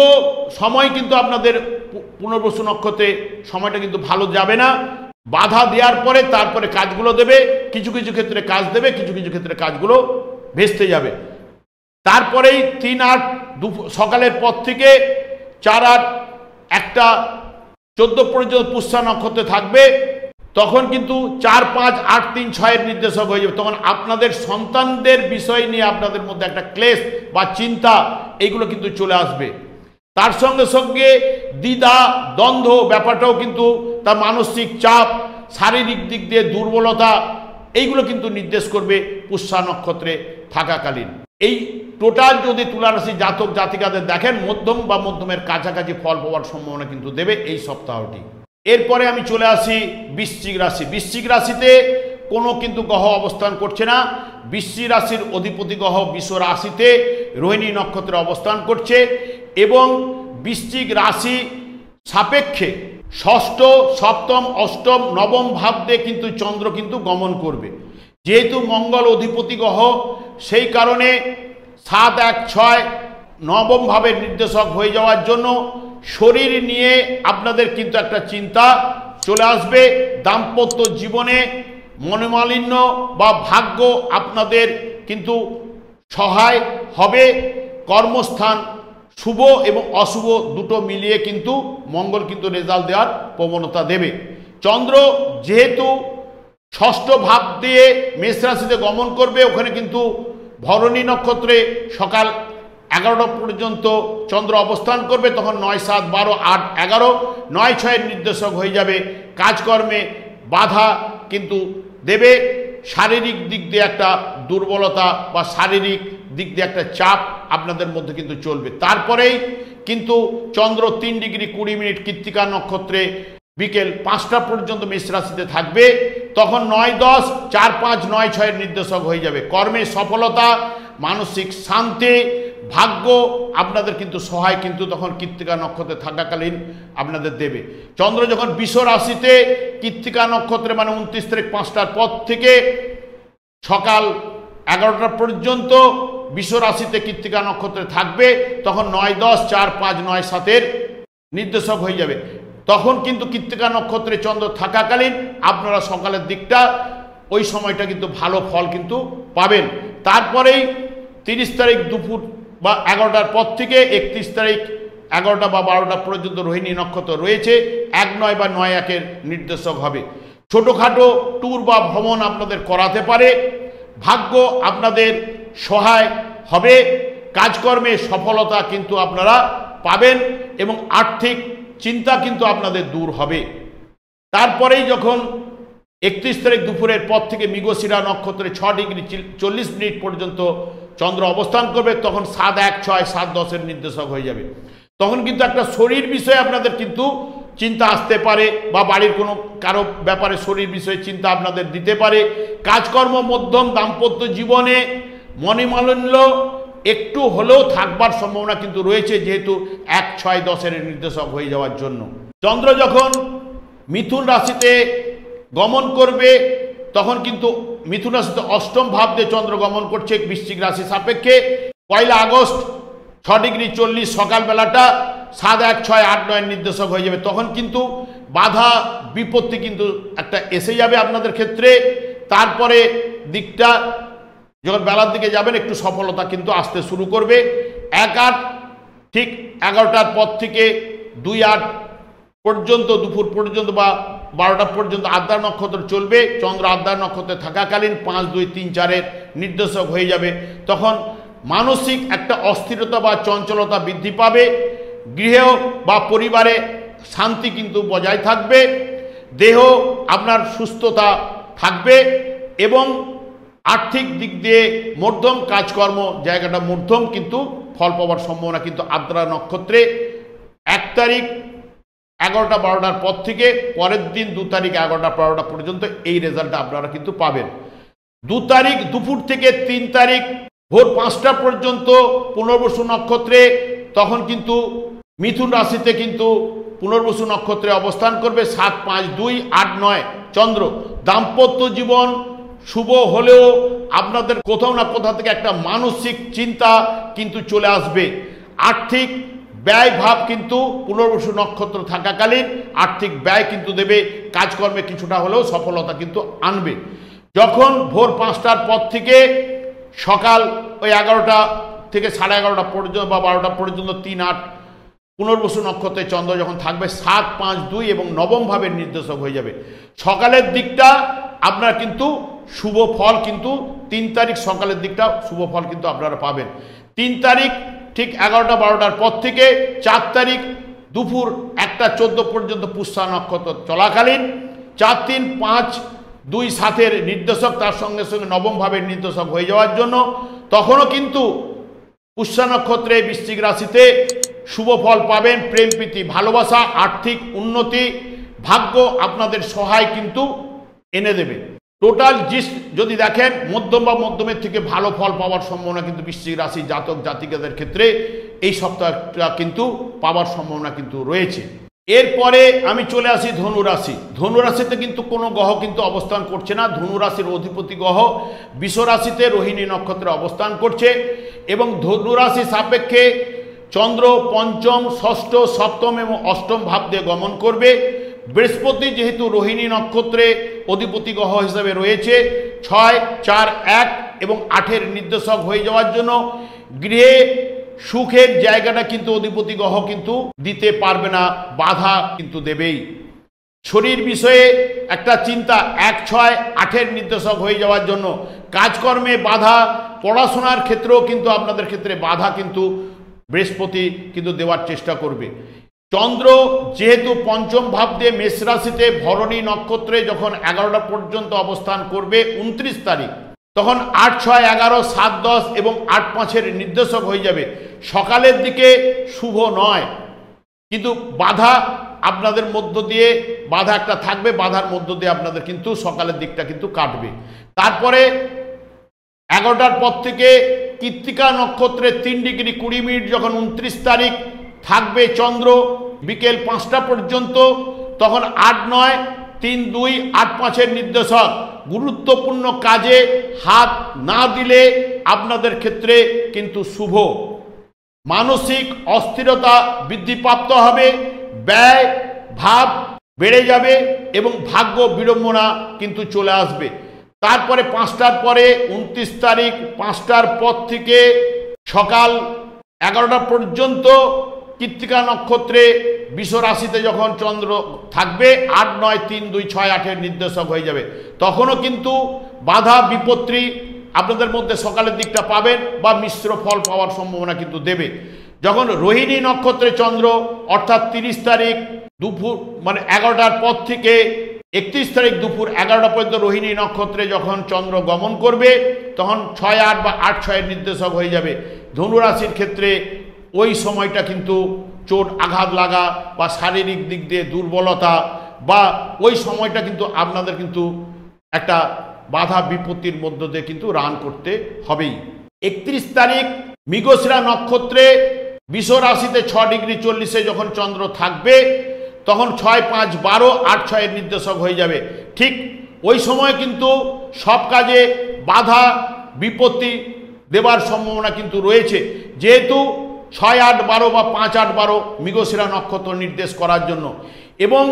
সময় কিন্তু আপনাদের পুনর্বসু নক্ষত্রে সময়টা কিন্তু ভালো যাবে না। বাধা দেওয়ার পরে তারপরে কাজগুলো দেবে, কিছু কিছু ক্ষেত্রে কাজ দেবে, কিছু কিছু ক্ষেত্রে কাজগুলো ভেস্তে যাবে। তারপরেই 3, 8 সকালের পর থেকে 4, 8, 1টা 14 পর্যন্ত পুষ্যা নক্ষত্রে থাকবে, তখন কিন্তু 4, 5, 8, 3, 6 এর নির্দেশক হয়ে যাবে। তখন আপনাদের সন্তানদের বিষয় নিয়ে আপনাদের মধ্যে একটা ক্লেশ বা চিন্তা এইগুলো কিন্তু চলে আসবে। তার সঙ্গে সঙ্গে দ্বিধা দ্বন্দ্ব ব্যাপারটাও কিন্তু, তার মানসিক চাপ, শারীরিক দিক দিয়ে দুর্বলতা, এইগুলো কিন্তু নির্দেশ করবে পুষ্যা নক্ষত্রে থাকাকালীন। এই টোটাল যদি তুলা রাশি জাতক জাতিকাদের দেখেন, মধ্যম বা মধ্যমের কাছাকাছি ফল পাওয়ার সম্ভাবনা কিন্তু দেবে এই সপ্তাহটি। এরপরে আমি চলে আসি বৃশ্চিক রাশি। বৃশ্চিক রাশিতে কোনো কিন্তু গ্রহ অবস্থান করছে না। বৃশ্চিক রাশির অধিপতি গ্রহ বিশ্ব রাশিতে রোহিণী নক্ষত্রে অবস্থান করছে এবং বৃশ্চিক রাশি সাপেক্ষে ষষ্ঠ, সপ্তম, অষ্টম, নবম ভাব দিয়ে কিন্তু চন্দ্র কিন্তু গমন করবে। যেহেতু মঙ্গল অধিপতি গ্রহ, সেই কারণে 7, 1, 6 নবম ভাবের নির্দেশক হয়ে যাওয়ার জন্য শরীর নিয়ে আপনাদের কিন্তু একটা চিন্তা চলে আসবে। দাম্পত্য জীবনে মনোমালিন্য বা ভাগ্য আপনাদের কিন্তু সহায় হবে। কর্মস্থান শুভ এবং অশুভ দুটো মিলিয়ে কিন্তু মঙ্গল কিন্তু রেজাল্ট দেওয়ার প্রবণতা দেবে। চন্দ্র যেহেতু ষষ্ঠ ভাব দিয়ে মেষ রাশিতে গমন করবে, ওখানে কিন্তু ভরণী নক্ষত্রে সকাল 11টা পর্যন্ত চন্দ্র অবস্থান করবে, তখন 9, 7, 12, 8, 11, 9, 6 এর নির্দেশক হয়ে যাবে। কাজকর্মে বাধা কিন্তু দেবে, শারীরিক দিক দিয়ে একটা দুর্বলতা বা শারীরিক দিক দিয়ে একটা চাপ আপনাদের মধ্যে কিন্তু চলবে। তারপরেই কিন্তু চন্দ্র 3 ডিগ্রি 20 মিনিট কৃত্তিকা নক্ষত্রে বিকেল 5টা পর্যন্ত মেষ রাশিতে থাকবে, তখন 9, 10, 4, 5, 9, 6 এর নির্দেশক হয়ে যাবে। কর্মে সফলতা, মানসিক শান্তি, ভাগ্য আপনাদের কিন্তু সহায় কিন্তু তখন কৃত্তিকা নক্ষত্রে থাকাকালীন আপনাদের দেবে। চন্দ্র যখন বৃষ রাশিতে কৃত্তিকা নক্ষত্রে মানে 29 তারিখ 5টার পর থেকে সকাল 11টা পর্যন্ত বৃষ রাশিতে কৃত্তিকা নক্ষত্রে থাকবে, তখন 9, 10, 4, 5, 9, 7 এর নির্দেশক হয়ে যাবে। তখন কিন্তু কৃত্তিকা নক্ষত্রে চন্দ্র থাকাকালীন আপনারা সকালের দিকটা ওই সময়টা কিন্তু ভালো ফল কিন্তু পাবেন। তারপরেই 30 তারিখ দুপুর বা 11টার পর থেকে 31 তারিখ 11টা বা 12টা পর্যন্ত রোহিণী নক্ষত্র রয়েছে, 1, 9 বা 9, 1 এর নির্দেশক হবে। ছোটোখাটো ট্যুর বা ভ্রমণ আপনাদের করাতে পারে। ভাগ্য আপনাদের সহায় হবে, কাজকর্মে সফলতা কিন্তু আপনারা পাবেন এবং আর্থিক চিন্তা কিন্তু আপনাদের দূর হবে। তারপরেই যখন 31 তারিখ দুপুরের পর থেকে মৃগশিরা নক্ষত্রে 6 ডিগ্রি 40 মিনিট পর্যন্ত চন্দ্র অবস্থান করবে, তখন 7, 1, 6, 7, 10 এর নির্দেশক হয়ে যাবে। তখন কিন্তু একটা শরীর বিষয়ে আপনাদের কিন্তু চিন্তা আসতে পারে বা বাড়ির কোনো কারো ব্যাপারে শরীর বিষয়ে চিন্তা আপনাদের দিতে পারে। কাজকর্ম মধ্যম, দাম্পত্য জীবনে মনোমালিন্য একটু হলেও থাকবার সম্ভাবনা কিন্তু রয়েছে, যেহেতু 1, 6, 10 এর নির্দেশক হয়ে যাওয়ার জন্য। চন্দ্র যখন মিথুন রাশিতে গমন করবে, তখন কিন্তু মিথুন রাশিতে অষ্টম ভাব দিয়ে চন্দ্র গমন করছে বৃশ্চিক রাশি সাপেক্ষে। 1 আগস্ট 6 ডিগ্রি 40 সকালবেলাটা 7, 1, 6, 8, 9 নির্দেশক হয়ে যাবে। তখন কিন্তু বাধা বিপত্তি কিন্তু একটা এসে যাবে আপনাদের ক্ষেত্রে। তারপরে দিকটা যখন বেলার দিকে যাবেন একটু সফলতা কিন্তু আসতে শুরু করবে। 1, 8 ঠিক 11টার পর থেকে 2, 8 পর্যন্ত, দুপুর পর্যন্ত বা 12টা পর্যন্ত আদ্রা নক্ষত্র চলবে। চন্দ্র আদ্রা নক্ষত্রে থাকাকালীন 5, 2, 3, 4-এর নির্দেশক হয়ে যাবে। তখন মানসিক একটা অস্থিরতা বা চঞ্চলতা বৃদ্ধি পাবে, গৃহ বা পরিবারে শান্তি কিন্তু বজায় থাকবে, দেহ আপনার সুস্থতা থাকবে এবং আর্থিক দিক দিয়ে মধ্যম কাজকর্ম জায়গাটা মধ্যম কিন্তু ফল পাওয়ার সম্ভাবনা কিন্তু আদ্রা নক্ষত্রে 1 তারিখ 11টা 12টার পর থেকে পরের দিন 2 তারিখ 11টা 12টা পর্যন্ত এই রেজাল্টটা আপনারা কিন্তু পাবেন। 2 তারিখ দুপুর থেকে 3 তারিখ ভোর 5টা পর্যন্ত পুনর্বসু নক্ষত্রে, তখন কিন্তু মিথুন রাশিতে কিন্তু পুনর্বসু নক্ষত্রে অবস্থান করবে। 7, 5, 2, 8, 9 চন্দ্র। দাম্পত্য জীবন শুভ হলেও আপনাদের কোথাও না কোথাও থেকে একটা মানসিক চিন্তা কিন্তু চলে আসবে। আর্থিক ব্যয় ভাব কিন্তু পুনর্বসু নক্ষত্র থাকাকালীন আর্থিক ব্যয় কিন্তু দেবে, কাজকর্মে কিছুটা হলেও সফলতা কিন্তু আনবে। যখন ভোর 5টার পর থেকে সকাল ওই 11টা থেকে 11:30 পর্যন্ত বা 12টা পর্যন্ত 3, 8 পুনর্বসু নক্ষত্রে চন্দ্র যখন থাকবে 7, 5, 2 এবং নবম ভাবের নির্দেশক হয়ে যাবে। সকালের দিকটা আপনার কিন্তু শুভ ফল কিন্তু 3 তারিখ সকালের দিকটা শুভ ফল কিন্তু আপনারা পাবেন। 3 তারিখ ঠিক 11টা 12টার পর থেকে 4 তারিখ দুপুর 1টা 14 পর্যন্ত পুষ্যা নক্ষত্র চলাকালীন 4, 3, 5, 2, 7-এর নির্দেশক তার সঙ্গে সঙ্গে নবম ভাবের নির্দেশক হয়ে যাওয়ার জন্য তখনও কিন্তু পুষ্যা নক্ষত্রে বৃশ্চিক রাশিতে শুভ ফল পাবেন। প্রেম প্রীতি ভালোবাসা, আর্থিক উন্নতি, ভাগ্য আপনাদের সহায় কিন্তু এনে দেবে। টোটাল জিস্ট যদি দেখেন মধ্যম বা মধ্যমের থেকে ভালো ফল পাওয়ার সম্ভাবনা কিন্তু বৃশ্চিক রাশি জাতক জাতিকাদের ক্ষেত্রে এই সপ্তাহটা কিন্তু পাওয়ার সম্ভাবনা কিন্তু রয়েছে। এরপরে আমি চলে আসি ধনুরাশি। ধনুরাশিতে কিন্তু কোনো গ্রহ কিন্তু অবস্থান করছে না। ধনুরাশির অধিপতি গ্রহ বৃষ রাশিতে রোহিণী নক্ষত্রে অবস্থান করছে এবং ধনুরাশি সাপেক্ষে চন্দ্র পঞ্চম, ষষ্ঠ, সপ্তম এবং অষ্টম ভাব দিয়ে গমন করবে। বৃহস্পতি যেহেতু রোহিণী নক্ষত্রে অধিপতি গ্রহ হিসেবে রয়েছে 6, 4, 1 এবং 8-এর নির্দেশক হয়ে যাওয়ার জন্য গৃহে সুখের জায়গাটা কিন্তু অধিপতি গ্রহ কিন্তু দিতে পারবে না, বাধা কিন্তু দেবেই। শরীর বিষয়ে একটা চিন্তা 1, 6, 8-এর নির্দেশক হয়ে যাওয়ার জন্য কাজকর্মে বাধা, পড়াশোনার ক্ষেত্রেও কিন্তু আপনাদের ক্ষেত্রে বাধা কিন্তু বৃহস্পতি কিন্তু দেওয়ার চেষ্টা করবে। চন্দ্র যেহেতু পঞ্চম ভাব দিয়ে মেষ রাশিতে ভরণী নক্ষত্রে যখন 11টা পর্যন্ত অবস্থান করবে 29 তারিখ, তখন 8, 6, 11, 7, 10 এবং 8, 5-এর নির্দেশক হয়ে যাবে। সকালের দিকে শুভ নয়, কিন্তু বাধা আপনাদের মধ্য দিয়ে বাধা একটা থাকবে, বাধার মধ্য দিয়ে আপনাদের কিন্তু সকালের দিকটা কিন্তু কাটবে। তারপরে 11টার পর থেকে কৃত্তিকা নক্ষত্রে 3 ডিগ্রি 20 মিনিট যখন 29 তারিখ থাকবে চন্দ্র বিকেল 5টা পর্যন্ত, তখন 8, 9, 3, 2, 8, 5-এর নির্দেশক। গুরুত্বপূর্ণ কাজে হাত না দিলে আপনাদের ক্ষেত্রে কিন্তু শুভ। মানসিক অস্থিরতা বৃদ্ধিপ্রাপ্ত হবে, ব্যয় ভাব বেড়ে যাবে এবং ভাগ্য বিড়ম্বনা কিন্তু চলে আসবে। তারপরে 5টার পরে 29 তারিখ 5টার পর থেকে সকাল 11টা পর্যন্ত কৃত্তিকা নক্ষত্রে বৃষ রাশিতে যখন চন্দ্র থাকবে 8, 9, 3, 2, 6, 8-এর নির্দেশক হয়ে যাবে। তখনও কিন্তু বাধা বিপত্তি আপনাদের মধ্যে সকালের দিকটা পাবেন বা মিশ্র ফল পাওয়ার সম্ভাবনা কিন্তু দেবে। যখন রোহিণী নক্ষত্রে চন্দ্র অর্থাৎ 30 তারিখ দুপুর মানে 11টার পর থেকে 31 তারিখ দুপুর 11টা পর্যন্ত রোহিণী নক্ষত্রে যখন চন্দ্র গমন করবে তখন 6, 8 বা 8, 6-এর নির্দেশক হয়ে যাবে। ধনুরাশির ক্ষেত্রে ওই সময়টা কিন্তু চোট আঘাত লাগা বা শারীরিক দিক দিয়ে দুর্বলতা বা ওই সময়টা কিন্তু আপনাদের কিন্তু একটা বাধা বিপত্তির মধ্য দিয়ে কিন্তু রান করতে হবেই। 31 তারিখ মৃগশিরা নক্ষত্রে বৃষ রাশিতে 6 ডিগ্রি 40-এ যখন চন্দ্র থাকবে তখন 6, 5, 12, 8, 6-এর নির্দেশক হয়ে যাবে। ঠিক ওই সময় কিন্তু সব কাজে বাধা বিপত্তি দেবার সম্ভাবনা কিন্তু রয়েছে, যেহেতু 6, 8, 12 বা 5, 8, 12 মৃগশিরা নক্ষত্র নির্দেশ করার জন্য। এবং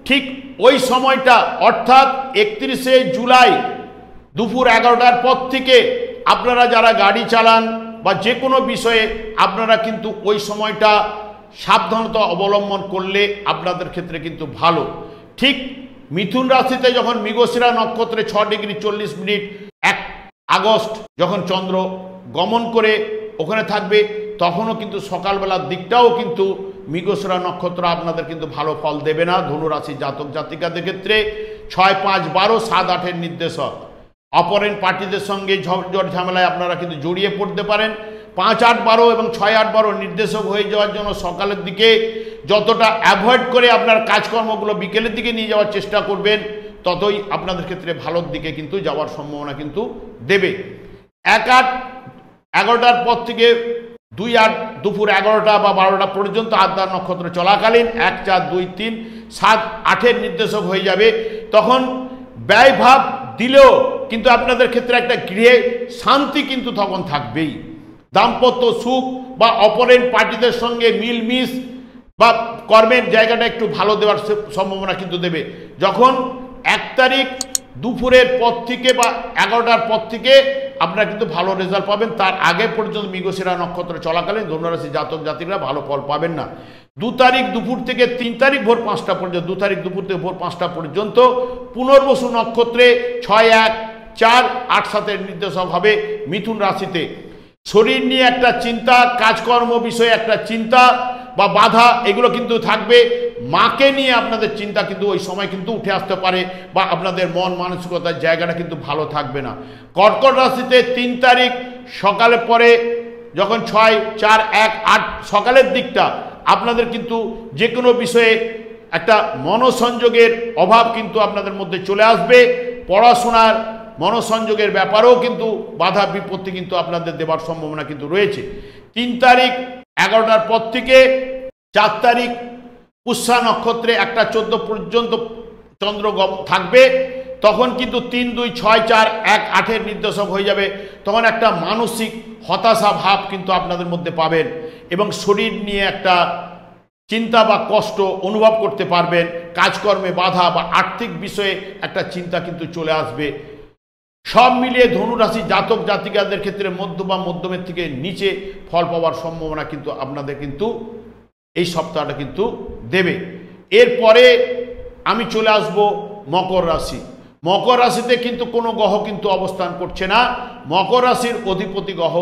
ঠিক ওই সময়টা অর্থাৎ 31শে জুলাই দুপুর 11টার পর থেকে আপনারা যারা গাড়ি চালান বা যে কোনো বিষয়ে আপনারা কিন্তু ওই সময়টা সাবধানতা অবলম্বন করলে আপনাদের ক্ষেত্রে কিন্তু ভালো। ঠিক মিথুন রাশিতে যখন মৃগশিরা নক্ষত্রে 6°40' 1 আগস্ট যখন চন্দ্র গমন করে ওখানে থাকবে, তখনও কিন্তু সকালবেলার দিকটাও কিন্তু মৃগশিরা নক্ষত্র আপনাদের কিন্তু ভালো ফল দেবে না। ধনুরাশি জাতক জাতিকাদের ক্ষেত্রে 6, 5, 12, 7, 8-এর নির্দেশক। অপরেন্ট পার্টিদের সঙ্গে ঝড় ঝামেলায় আপনারা কিন্তু জড়িয়ে পড়তে পারেন। 5, 8, 12 এবং 6, 8, 12 নির্দেশক হয়ে যাওয়ার জন্য সকালের দিকে যতটা অ্যাভয়েড করে আপনার কাজকর্মগুলো বিকেলের দিকে নিয়ে যাওয়ার চেষ্টা করবেন, ততই আপনাদের ক্ষেত্রে ভালোর দিকে কিন্তু যাওয়ার সম্ভাবনা কিন্তু দেবে। 1, 8, 11টার পর থেকে 2, 8 দুপুর 11টা বা 12টা পর্যন্ত আদ্রা নক্ষত্র চলাকালীন 1, 4, 2, 3, 7, 8-এর নির্দেশক হয়ে যাবে। তখন ব্যয়ভাব দিলেও কিন্তু আপনাদের ক্ষেত্রে একটা গৃহে শান্তি কিন্তু তখন থাকবেই। দাম্পত্য সুখ বা অপরেন্ট পার্টিদের সঙ্গে মিলমিশ বা কর্মের জায়গাটা একটু ভালো দেওয়ার সম্ভাবনা কিন্তু দেবে। যখন 1 তারিখ দুপুরের পর থেকে বা 11টার পর থেকে আপনারা কিন্তু ভালো রেজাল্ট পাবেন। তার আগে পর্যন্ত মৃগশিরা নক্ষত্র চলাকালীন ধনুরাশি জাতক জাতিকরা ভালো ফল পাবেন না। 2 তারিখ দুপুর থেকে 3 তারিখ ভোর 5টা পর্যন্ত, 2 তারিখ দুপুর থেকে ভোর 5টা পর্যন্ত পুনর্বসু নক্ষত্রে 6, 1, 4, 8, 7-এর নির্দেশক হবে মিথুন রাশিতে। শরীর নিয়ে একটা চিন্তা, কাজকর্ম বিষয়ে একটা চিন্তা বা বাধা এগুলো কিন্তু থাকবে। মাকে নিয়ে আপনাদের চিন্তা কিন্তু ওই সময় কিন্তু উঠে আসতে পারে বা আপনাদের মন মানসিকতার জায়গাটা কিন্তু ভালো থাকবে না। কর্কট রাশিতে 3 তারিখ সকালে পরে যখন 6, 4, 1, 8 সকালের দিকটা আপনাদের কিন্তু যে কোনো বিষয়ে একটা মনোসংযোগের অভাব কিন্তু আপনাদের মধ্যে চলে আসবে। পড়াশোনার মনোসংযোগের ব্যাপারেও কিন্তু বাধা বিপত্তি কিন্তু আপনাদের দেবার সম্ভাবনা কিন্তু রয়েছে। 3 তারিখ 11টার পর থেকে 4 তারিখ পুষ্যা নক্ষত্রে 1টা 14 পর্যন্ত চন্দ্র থাকবে। তখন কিন্তু 3, 2, 6, 4, 1, 8-এর নির্দেশক হয়ে যাবে। তখন একটা মানসিক হতাশা ভাব কিন্তু আপনাদের মধ্যে পাবেন এবং শরীর নিয়ে একটা চিন্তা বা কষ্ট অনুভব করতে পারবেন। কাজকর্মে বাধা বা আর্থিক বিষয়ে একটা চিন্তা কিন্তু চলে আসবে। সব মিলিয়ে ধনুরাশি জাতক জাতিকাদের ক্ষেত্রে মধ্য বা মধ্যমের থেকে নিচে ফল পাওয়ার সম্ভাবনা কিন্তু আপনাদের কিন্তু এই সপ্তাহটা কিন্তু দেবে। এরপরে আমি চলে আসব মকর রাশি। মকর রাশিতে কিন্তু কোনো গ্রহ কিন্তু অবস্থান করছে না। মকর রাশির অধিপতি গ্রহ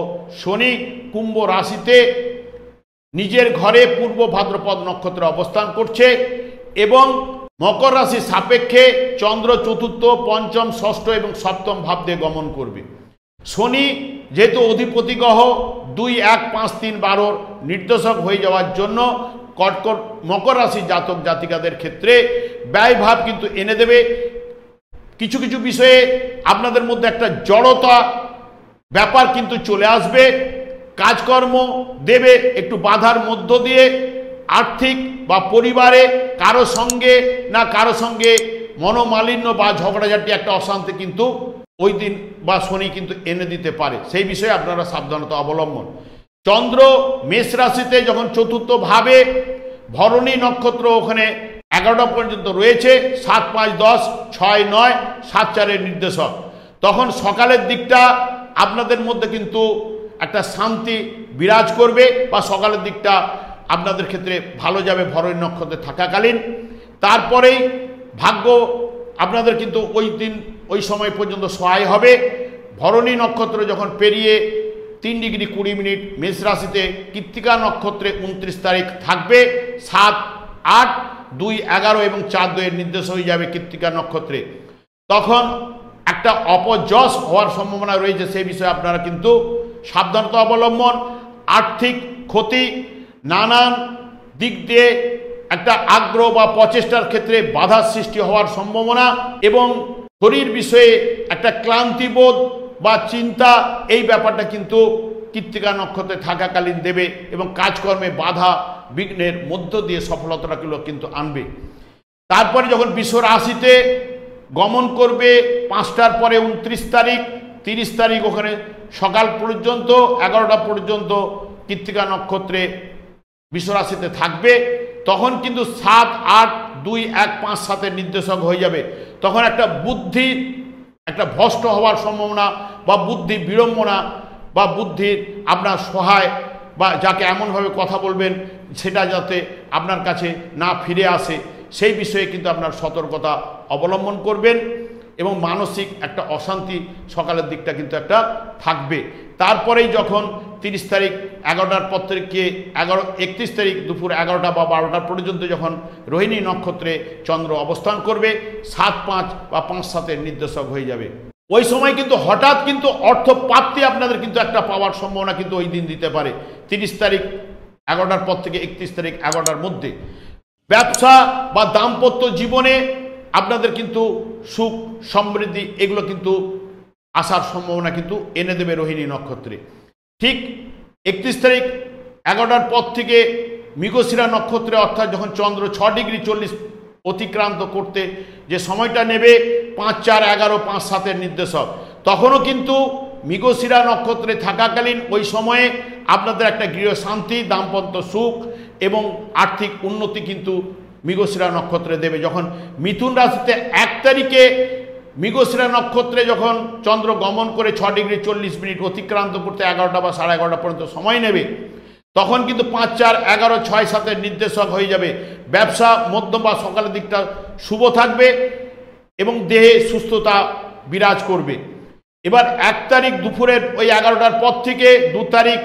শনি কুম্ভ রাশিতে নিজের ঘরে পূর্ব ভাদ্রপদ নক্ষত্রে অবস্থান করছে এবং মকর রাশি সাপেক্ষে চন্দ্র চতুর্থ, পঞ্চম, ষষ্ঠ এবং সপ্তম ভাব দিয়ে গমন করবে। শনি যেহেতু অধিপতি গ্রহ 2, 1, 5, 3, 12 নির্দেশক হয়ে যাওয়ার জন্য মকর রাশি জাতক জাতিকাদের ক্ষেত্রে ব্যয়ভাব কিন্তু এনে দেবে। কিছু কিছু বিষয়ে আপনাদের মধ্যে একটা জড়তা ব্যাপার কিন্তু চলে আসবে। কাজকর্ম দেবে একটু বাধার মধ্য দিয়ে। আর্থিক বা পরিবারে কারো সঙ্গে মনোমালিন্য বা ঝগড়াঝাটি একটা অশান্তি কিন্তু ওই দিন বা শনি কিন্তু এনে দিতে পারে। সেই বিষয়ে আপনারা সাবধানতা অবলম্বন। চন্দ্র মেষ রাশিতে যখন চতুর্থ ভাবে ভরণী নক্ষত্র ওখানে 11টা পর্যন্ত রয়েছে, 7, 5, 10, 6, 9, 7, 4-এর নির্দেশক। তখন সকালের দিকটা আপনাদের মধ্যে কিন্তু একটা শান্তি বিরাজ করবে বা সকালের দিকটা আপনাদের ক্ষেত্রে ভালো যাবে ভরণী নক্ষত্রে থাকাকালীন। তারপরেই ভাগ্য আপনাদের কিন্তু ওই সময় পর্যন্ত সহায় হবে। ভরণী নক্ষত্র যখন পেরিয়ে 3°20' মেষ রাশিতে কৃত্তিকা নক্ষত্রে 29 তারিখ থাকবে। 7, 8, 2, 11 এবং 4, 2-এর নির্দেশ হয়ে যাবে কৃত্তিকা নক্ষত্রে। তখন একটা অপযশ হওয়ার সম্ভাবনা রয়েছে। সেই বিষয়ে আপনারা কিন্তু সাবধানতা অবলম্বন। আর্থিক ক্ষতি, নানান দিক দিয়ে একটা আগ্রহ বা প্রচেষ্টার ক্ষেত্রে বাধার সৃষ্টি হওয়ার সম্ভাবনা এবং শরীর বিষয়ে একটা ক্লান্তিবোধ বা চিন্তা, এই ব্যাপারটা কিন্তু কৃত্তিকা নক্ষত্রে থাকাকালীন দেবে এবং কাজকর্মে বাধা বিঘ্নের মধ্য দিয়ে সফলতাগুলো কিন্তু আনবে। তারপরে যখন বৃষ রাশিতে গমন করবে 5টার পরে 29 তারিখ, 30 তারিখ ওখানে সকাল পর্যন্ত 11টা পর্যন্ত কৃত্তিকা নক্ষত্রে বৃষ রাশিতে থাকবে। তখন কিন্তু 7, 8, 2, 1, 5, 7-এর নির্দেশক হয়ে যাবে। তখন একটা বুদ্ধি একটা ভ্রষ্ট হওয়ার সম্ভাবনা বা বুদ্ধি বিড়ম্বনা বা বুদ্ধির আপনার সহায় বা যাকে এমনভাবে কথা বলবেন সেটা যাতে আপনার কাছে না ফিরে আসে, সেই বিষয়ে কিন্তু আপনার সতর্কতা অবলম্বন করবেন। এবং মানসিক একটা অশান্তি সকালের দিকটা কিন্তু একটা থাকবে। তারপরেই যখন 30 তারিখ 11টার পর থেকে 31 তারিখ দুপুর 11টা বা 12টা পর্যন্ত যখন রোহিণী নক্ষত্রে চন্দ্র অবস্থান করবে, 7-5 বা 5-7-এর নির্দেশক হয়ে যাবে। ওই সময় কিন্তু হঠাৎ কিন্তু অর্থ প্রাপ্তি আপনাদের কিন্তু একটা পাওয়ার সম্ভাবনা কিন্তু ওই দিন দিতে পারে, 30 তারিখ 11টার পর থেকে 31 তারিখ 11টার মধ্যে। ব্যবসা বা দাম্পত্য জীবনে আপনাদের কিন্তু সুখ সমৃদ্ধি এগুলো কিন্তু আসার সম্ভাবনা কিন্তু এনে দেবে রোহিণী নক্ষত্রে। ঠিক 31 তারিখ 11টার পর থেকে মৃগশিরা নক্ষত্রে, অর্থাৎ যখন চন্দ্র 6°40 অতিক্রান্ত করতে যে সময়টা নেবে, 5-4-11 5-7-এর নির্দেশক, তখনও কিন্তু মৃগশিরা নক্ষত্রে থাকাকালীন ওই সময়ে আপনাদের একটা গৃহ শান্তি, দাম্পত্য সুখ এবং আর্থিক উন্নতি কিন্তু মৃগশিরা নক্ষত্রে দেবে। যখন মিথুন রাশিতে 1 তারিখে মৃগশিরা নক্ষত্রে যখন চন্দ্র গমন করে 6°40 অতিক্রান্ত করতে 11টা বা 11:30 পর্যন্ত সময় নেবে, তখন কিন্তু 5-4-11 6-7-এর নির্দেশক হয়ে যাবে। ব্যবসা মধ্যম বা সকালের দিকটা শুভ থাকবে এবং দেহে সুস্থতা বিরাজ করবে। এবার 1 তারিখ দুপুরের ওই 11টার পর থেকে 2 তারিখ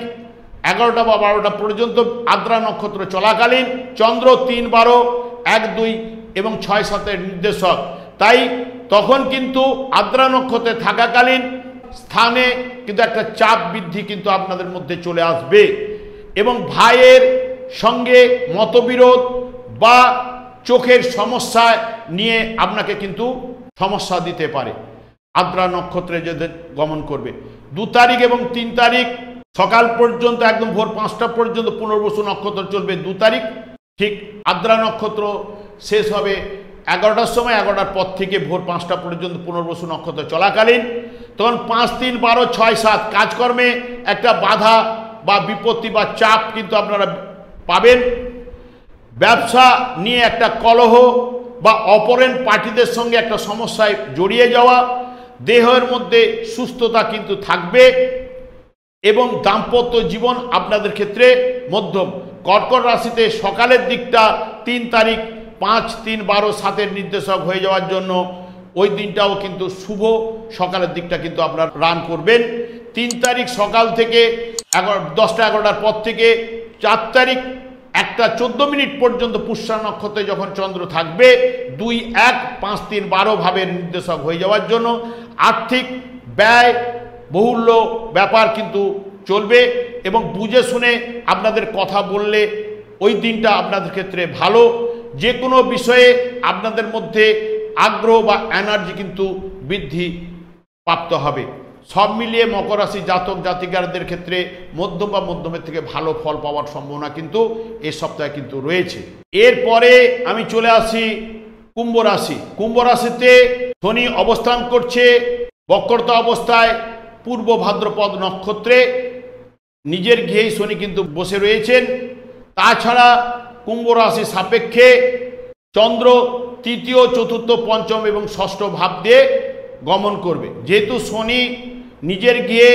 11টা বা 12টা পর্যন্ত আদ্রা নক্ষত্র চলাকালীন চন্দ্র 3-12 1-2 এবং 6-7-এর নির্দেশক। তাই তখন কিন্তু আদ্রা নক্ষত্রে থাকাকালীন স্থানে কিন্তু একটা চাপ বৃদ্ধি কিন্তু আপনাদের মধ্যে চলে আসবে এবং ভাইয়ের সঙ্গে মতবিরোধ বা চোখের সমস্যা নিয়ে আপনাকে কিন্তু সমস্যা দিতে পারে। আদ্রা নক্ষত্রে যদি গমন করবে 2 তারিখ এবং 3 তারিখ সকাল পর্যন্ত একদম ভোর 5টা পর্যন্ত পুনর্বসু নক্ষত্র চলবে। 2 তারিখ ঠিক আদ্রা নক্ষত্র শেষ হবে 11টার সময়, 11টার পর থেকে ভোর 5টা পর্যন্ত পুনর্বসু নক্ষত্র চলাকালীন তখন 5-3-12-6-7 কাজকর্মে একটা বাধা বা বিপত্তি বা চাপ কিন্তু আপনারা পাবেন। ব্যবসা নিয়ে একটা কলহ বা অপরেন পার্টিদের সঙ্গে একটা সমস্যায় জড়িয়ে যাওয়া, দেহের মধ্যে সুস্থতা কিন্তু থাকবে এবং দাম্পত্য জীবন আপনাদের ক্ষেত্রে মধ্যম। কর্কট রাশিতে সকালের দিকটা 3 তারিখ 5-3-12-7-এর নির্দেশক হয়ে যাওয়ার জন্য ওই দিনটাও কিন্তু শুভ, সকালের দিকটা কিন্তু আপনারা রান করবেন। 3 তারিখ সকাল থেকে 10টা-11টার পর থেকে 4 তারিখ 1:14 পর্যন্ত পুষ্যা নক্ষত্রে যখন চন্দ্র থাকবে 2-1-5-3-12 ভাবের নির্দেশক হয়ে যাওয়ার জন্য আর্থিক ব্যয় বহুল্য ব্যাপার কিন্তু চলবে এবং বুঝে শুনে আপনাদের কথা বললে ওই দিনটা আপনাদের ক্ষেত্রে ভালো। যে কোনো বিষয়ে আপনাদের মধ্যে আগ্রহ বা এনার্জি কিন্তু বৃদ্ধি প্রাপ্ত হবে। সব মিলিয়ে মকর রাশি জাতক জাতিকারদের ক্ষেত্রে মধ্যম বা মধ্যমের থেকে ভালো ফল পাওয়ার সম্ভাবনা কিন্তু এই সপ্তাহে কিন্তু রয়েছে। এরপরে আমি চলে আসি কুম্ভ রাশি। কুম্ভ রাশিতে শনি অবস্থান করছে বক্রতা অবস্থায় পূর্ব ভাদ্রপদ নক্ষত্রে, নিজের গৃহেই শনি কিন্তু বসে রয়েছেন। তাছাড়া কুম্ভ রাশি সাপেক্ষে চন্দ্র 3য়, 4র্থ, 5ম এবং 6ষ্ঠ ভাব দিয়ে গমন করবে। যেহেতু শনি নিজের গৃহে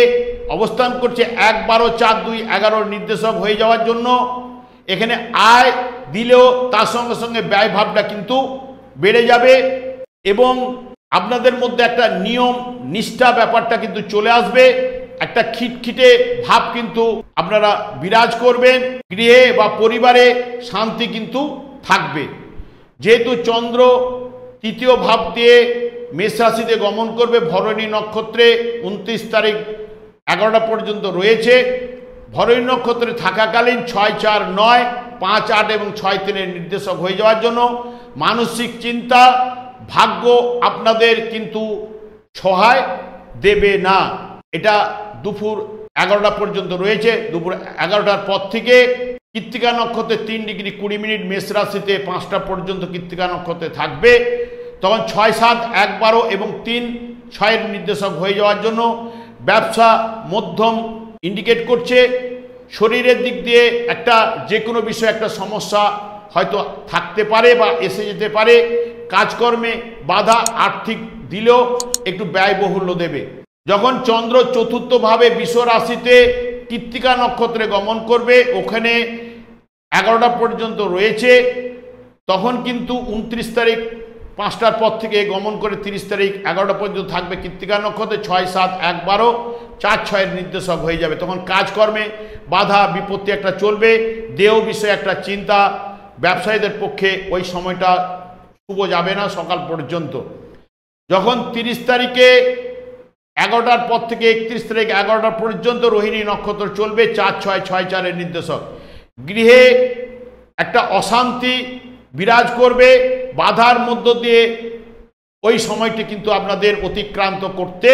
অবস্থান করছে 1-12-4-2-11 নির্দেশক হয়ে যাওয়ার জন্য এখানে আয় দিলেও তার সঙ্গে সঙ্গে ব্যয় ভাবটা কিন্তু বেড়ে যাবে এবং আপনাদের মধ্যে একটা নিয়ম নিষ্ঠা ব্যাপারটা কিন্তু চলে আসবে। একটা খিটখিটে ভাব কিন্তু আপনারা বিরাজ করবেন। গৃহে বা পরিবারে শান্তি কিন্তু থাকবে। যেহেতু চন্দ্র 3য় ভাব দিয়ে মেষ রাশিতে গমন করবে ভরণী নক্ষত্রে 29 তারিখ 11টা পর্যন্ত রয়েছে। ভরণী নক্ষত্রে থাকাকালীন 6-4-9, 5-8 এবং 6-3-এর নির্দেশক হয়ে যাওয়ার জন্য মানসিক চিন্তা, ভাগ্য আপনাদের কিন্তু সহায় দেবে না। এটা দুপুর 11টা পর্যন্ত রয়েছে। দুপুর 11টার পর থেকে কৃত্তিকা নক্ষত্রে 3°20 মেষ রাশিতে 5টা পর্যন্ত কৃত্তিকা নক্ষত্রে থাকবে। তখন 6-7-1-12 এবং 3-6-এর নির্দেশক হয়ে যাওয়ার জন্য ব্যবসা মধ্যম ইন্ডিকেট করছে। শরীরের দিক দিয়ে একটা যে কোনো বিষয়ে একটা সমস্যা হয়তো থাকতে পারে বা এসে যেতে পারে। কাজকর্মে বাধা আর্থিক দিলেও একটু ব্যয়বহুল্য দেবে। যখন চন্দ্র 4র্থ ভাবে বৃষ রাশিতে কৃত্তিকা নক্ষত্রে গমন করবে, ওখানে 11টা পর্যন্ত রয়েছে। তখন কিন্তু 29 তারিখ 5টার পর থেকে গমন করে 30 তারিখ 11টা পর্যন্ত থাকবে কৃত্তিকা নক্ষত্রে। 6, 7, 1, 12, 4, 6 নির্দেশক হয়ে যাবে। তখন কাজকর্মে বাধা বিপত্তি একটা চলবে, দেহ বিষয়ে একটা চিন্তা, ব্যবসায়ীদের পক্ষে ওই সময়টা শুভ যাবে না সকাল পর্যন্ত। যখন 30 তারিখে 11টার পর থেকে 31 তারিখ 11টা পর্যন্ত রোহিণী নক্ষত্র চলবে, 4, 6, 6, 4 নির্দেশক। গৃহে একটা অশান্তি বিরাজ করবে, বাধার মধ্য দিয়ে ওই সময়টি কিন্তু আপনাদের অতিক্রান্ত করতে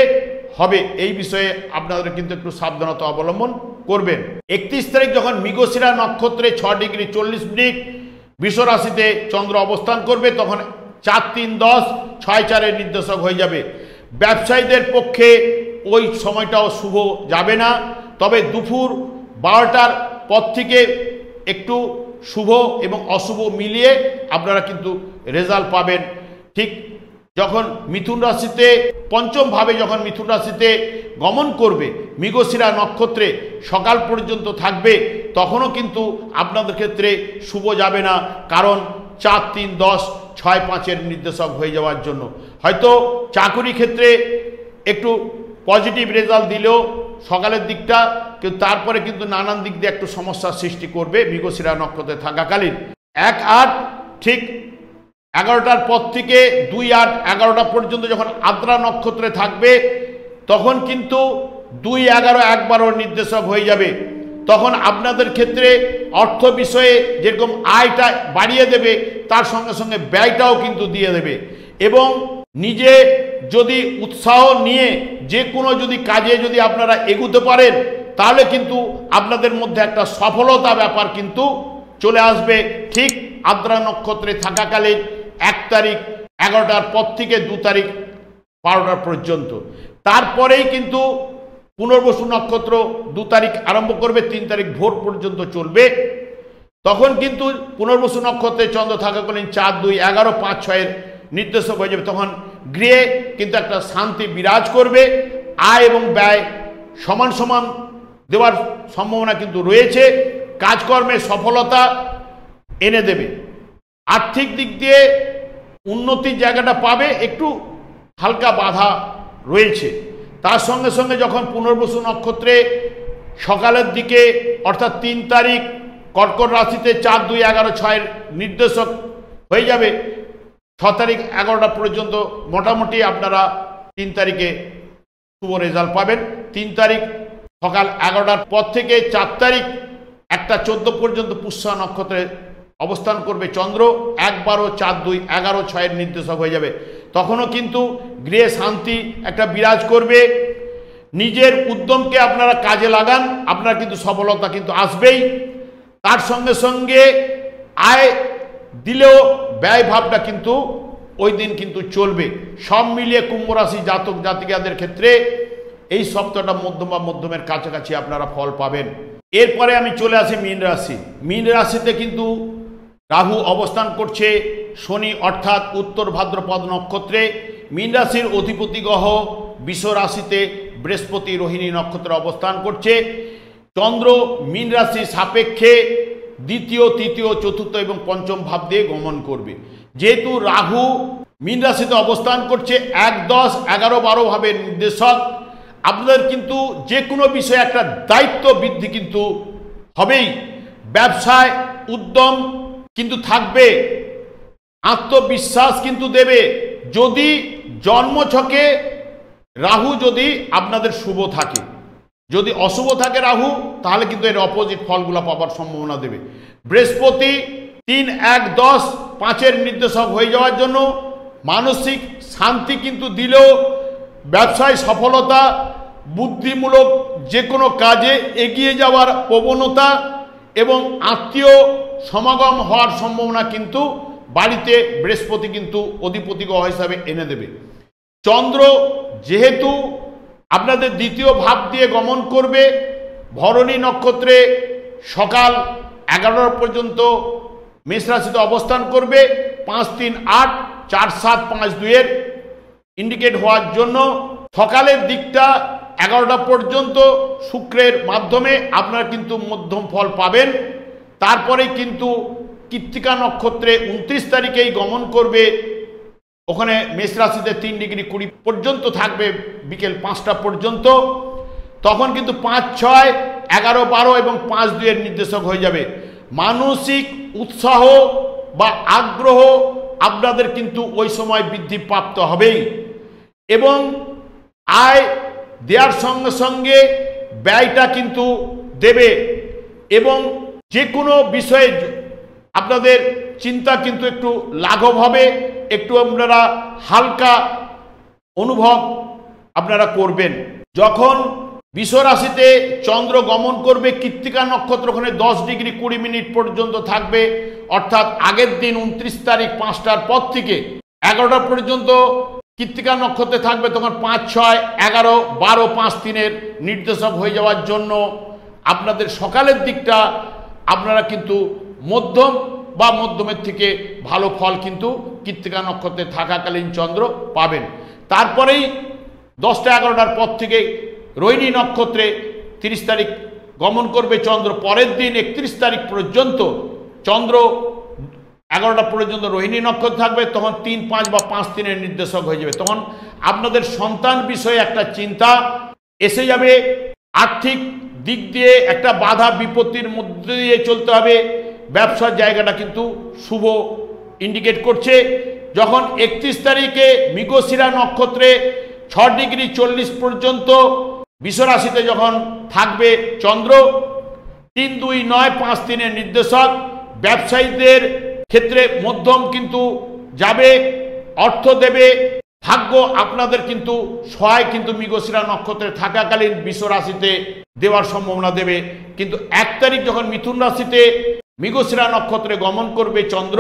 হবে। এই বিষয়ে আপনাদের কিন্তু একটু সাবধানতা অবলম্বন করবেন। 31 তারিখ যখন মৃগশিরা নক্ষত্রে 6 ডিগ্রি 40 মিনিট বৃষ রাশিতে চন্দ্র অবস্থান করবে, তখন 4, 3, 10, 6, 4 নির্দেশক হয়ে যাবে। ব্যবসায়ীদের পক্ষে ওই সময়টাও শুভ যাবে না, তবে দুপুর 12টার পর থেকে একটু শুভ এবং অশুভ মিলিয়ে আপনারা কিন্তু রেজাল্ট পাবেন। ঠিক যখন মিথুন রাশিতে পঞ্চম ভাবে যখন মিথুন রাশিতে গমন করবে, মৃগশিরা নক্ষত্রে সকাল পর্যন্ত থাকবে, তখনও কিন্তু আপনাদের ক্ষেত্রে শুভ যাবে না, কারণ 4, 3, 10, 6, 5 নির্দেশক হয়ে যাওয়ার জন্য হয়তো চাকুরি ক্ষেত্রে একটু পজিটিভ রেজাল্ট দিলেও সকালের দিকটা, কিন্তু তারপরে কিন্তু নানান দিক দিয়ে একটু সমস্যার সৃষ্টি করবে মৃগশিরা নক্ষত্রে থাকাকালীন। 1, 8 ঠিক 11টার পর থেকে 2, 8, 11টা পর্যন্ত যখন আদ্রা নক্ষত্রে থাকবে, তখন কিন্তু 2, 11, 1, 12 নির্দেশক হয়ে যাবে। তখন আপনাদের ক্ষেত্রে অর্থ বিষয়ে যেরকম আয়টা বাড়িয়ে দেবে, তার সঙ্গে সঙ্গে ব্যয়টাও কিন্তু দিয়ে দেবে। এবং নিজে যদি উৎসাহ নিয়ে যে কোনো যদি কাজে যদি আপনারা এগুতে পারেন, তাহলে কিন্তু আপনাদের মধ্যে একটা সফলতা ব্যাপার কিন্তু চলে আসবে ঠিক আদ্রা নক্ষত্রে থাকাকালীন 1 তারিখ 11টার পর থেকে 2 তারিখ 12টা পর্যন্ত। তারপরেই কিন্তু পুনর্বসু নক্ষত্র 2 তারিখ আরম্ভ করবে, 3 তারিখ ভোর পর্যন্ত চলবে। তখন কিন্তু পুনর্বসু নক্ষত্রে চন্দ্র থাকাকালীন 4, 2, 11, 5, 6 নির্দেশক হয়ে যাবে। তখন গৃহে কিন্তু একটা শান্তি বিরাজ করবে, আয় এবং ব্যয় সমান সমান দেওয়ার সম্ভাবনা কিন্তু রয়েছে, কাজকর্মে সফলতা এনে দেবে। আর্থিক দিক দিয়ে উন্নতির জায়গাটা পাবে, একটু হালকা বাধা রয়েছে। তার সঙ্গে সঙ্গে যখন পুনর্বসু নক্ষত্রে সকালের দিকে অর্থাৎ 3 তারিখ কর্কট রাশিতে 4, 2, 11, 6 নির্দেশক হয়ে যাবে, 6 তারিখ 11টা পর্যন্ত মোটামুটি আপনারা 3 তারিখে শুভ রেজাল্ট পাবেন। 3 তারিখ সকাল 11টার পর থেকে 4 তারিখ 1টা 14 পর্যন্ত পুষ্যা নক্ষত্রে অবস্থান করবে চন্দ্র, 1, 12, 4, 2, 11, 6 নির্দেশক হয়ে যাবে। তখনও কিন্তু গৃহে শান্তি একটা বিরাজ করবে। নিজের উদ্যমকে আপনারা কাজে লাগান, আপনারা কিন্তু সফলতা কিন্তু আসবেই। তার সঙ্গে সঙ্গে আয় দিলেও ব্যয় ভাবটা কিন্তু ওই দিন কিন্তু চলবে। সব মিলিয়ে কুম্ভ রাশি জাতক জাতিকাদের ক্ষেত্রে এই সপ্তাহটা মধ্যম বা মধ্যমের কাছাকাছি আপনারা ফল পাবেন। এরপরে আমি চলে আসি মীন রাশি। মীন রাশিতে কিন্তু রাহু অবস্থান করছে, শনি অর্থাৎ উত্তর ভাদ্রপদ নক্ষত্রে। মীন রাশির অধিপতি গ্রহ বৃষ রাশিতে বৃহস্পতি রোহিণী নক্ষত্রে অবস্থান করছে। চন্দ্র মীন রাশির সাপেক্ষে দ্বিতীয়, তৃতীয়, চতুর্থ এবং পঞ্চম ভাব দিয়ে গমন করবে। যেহেতু রাহু মীন রাশিতে অবস্থান করছে, 1, 10, 11, 12 ভাবের নির্দেশক, আপনাদের কিন্তু যে কোনো বিষয়ে একটা দায়িত্ব বৃদ্ধি কিন্তু হবেই। ব্যবসায় উদ্যম কিন্তু থাকবে, আত্মবিশ্বাস কিন্তু দেবে। যদি জন্মছকে রাহু যদি আপনাদের শুভ থাকে, যদি অশুভ থাকে রাহু, তাহলে কিন্তু এর অপোজিট ফলগুলো পাওয়ার সম্ভাবনা দেবে। বৃহস্পতি 3, 1, 10, 5 নির্দেশক হয়ে যাওয়ার জন্য মানসিক শান্তি কিন্তু দিলেও ব্যবসায় সফলতা, বুদ্ধিমূলক যে কোনো কাজে এগিয়ে যাওয়ার প্রবণতা এবং আত্মীয় সমাগম হওয়ার সম্ভাবনা কিন্তু বাড়িতে বৃহস্পতি কিন্তু অধিপতি গ্রহ হিসাবে এনে দেবে। চন্দ্র যেহেতু আপনাদের দ্বিতীয় ভাব দিয়ে গমন করবে, ভরণী নক্ষত্রে সকাল 11টা পর্যন্ত মেষ রাশিতে অবস্থান করবে। 5, 3, 8, 4, 7, 5, 2 ইন্ডিকেট হওয়ার জন্য সকালের দিকটা 11টা পর্যন্ত শুক্রের মাধ্যমে আপনারা কিন্তু মধ্যম ফল পাবেন। তারপরে কিন্তু কৃত্তিকা নক্ষত্রে 29 তারিখেই গমন করবে, ওখানে মেষ রাশিতে 3 ডিগ্রি 20 পর্যন্ত থাকবে বিকেল 5টা পর্যন্ত। তখন কিন্তু 5, 6, 11, 12 এবং 5, 2 এর নির্দেশক হয়ে যাবে। মানসিক উৎসাহ বা আগ্রহ আপনাদের কিন্তু ওই সময় বৃদ্ধি প্রাপ্ত হবেই, এবং আয় দেওয়ার সঙ্গে সঙ্গে ব্যয়টা কিন্তু দেবে, এবং যে কোনো বিষয়ে আপনাদের চিন্তা কিন্তু একটু লাঘব হবে, একটু আপনারা হালকা অনুভব আপনারা করবেন। যখন বৃষ রাশিতে চন্দ্র গমন করবে কৃত্তিকা নক্ষত্র ওখানে 10 ডিগ্রি 20 মিনিট পর্যন্ত থাকবে, অর্থাৎ আগের দিন 29 তারিখ 5টার পর থেকে 11টা পর্যন্ত কৃত্তিকা নক্ষত্রে থাকবে। তখন 5, 6, 11, 12, 5, 3 এর নির্দেশক হয়ে যাওয়ার জন্য আপনাদের সকালের দিকটা আপনারা কিন্তু মধ্যম বা মধ্যমের থেকে ভালো ফল কিন্তু কৃত্তিকা নক্ষত্রে থাকাকালীন চন্দ্র পাবেন। তারপরেই 10টা 11টার পর থেকে রোহিণী নক্ষত্রে 30 তারিখ গমন করবে চন্দ্র। পরের দিন 31 তারিখ পর্যন্ত চন্দ্র 11টা পর্যন্ত রোহিণী নক্ষত্র থাকবে। তখন 3, 5 বা 5, 3 এর নির্দেশক হয়ে যাবে। তখন আপনাদের সন্তান বিষয়ে একটা চিন্তা এসে যাবে, আর্থিক দিক দিয়ে একটা বাধা বিপত্তির মধ্যে দিয়ে চলতে হবে। ব্যবসার জায়গাটা কিন্তু শুভ ইন্ডিকেট করছে। যখন 31 তারিখে মৃগশিরা নক্ষত্রে 6 ডিগ্রি 40 পর্যন্ত বৃষ রাশিতে যখন থাকবে চন্দ্র, 3, 2, 9, 5, 3 এর নির্দেশক, ব্যবসায়ীদের ক্ষেত্রে মধ্যম কিন্তু যাবে, অর্থ দেবে, ভাগ্য আপনাদের কিন্তু সহায় কিন্তু মৃগশিরা নক্ষত্রে থাকাকালীন বৃষ রাশিতে দেওয়ার সম্ভাবনা দেবে। কিন্তু 1 তারিখ যখন মিথুন রাশিতে মৃগশিরা নক্ষত্রে গমন করবে চন্দ্র,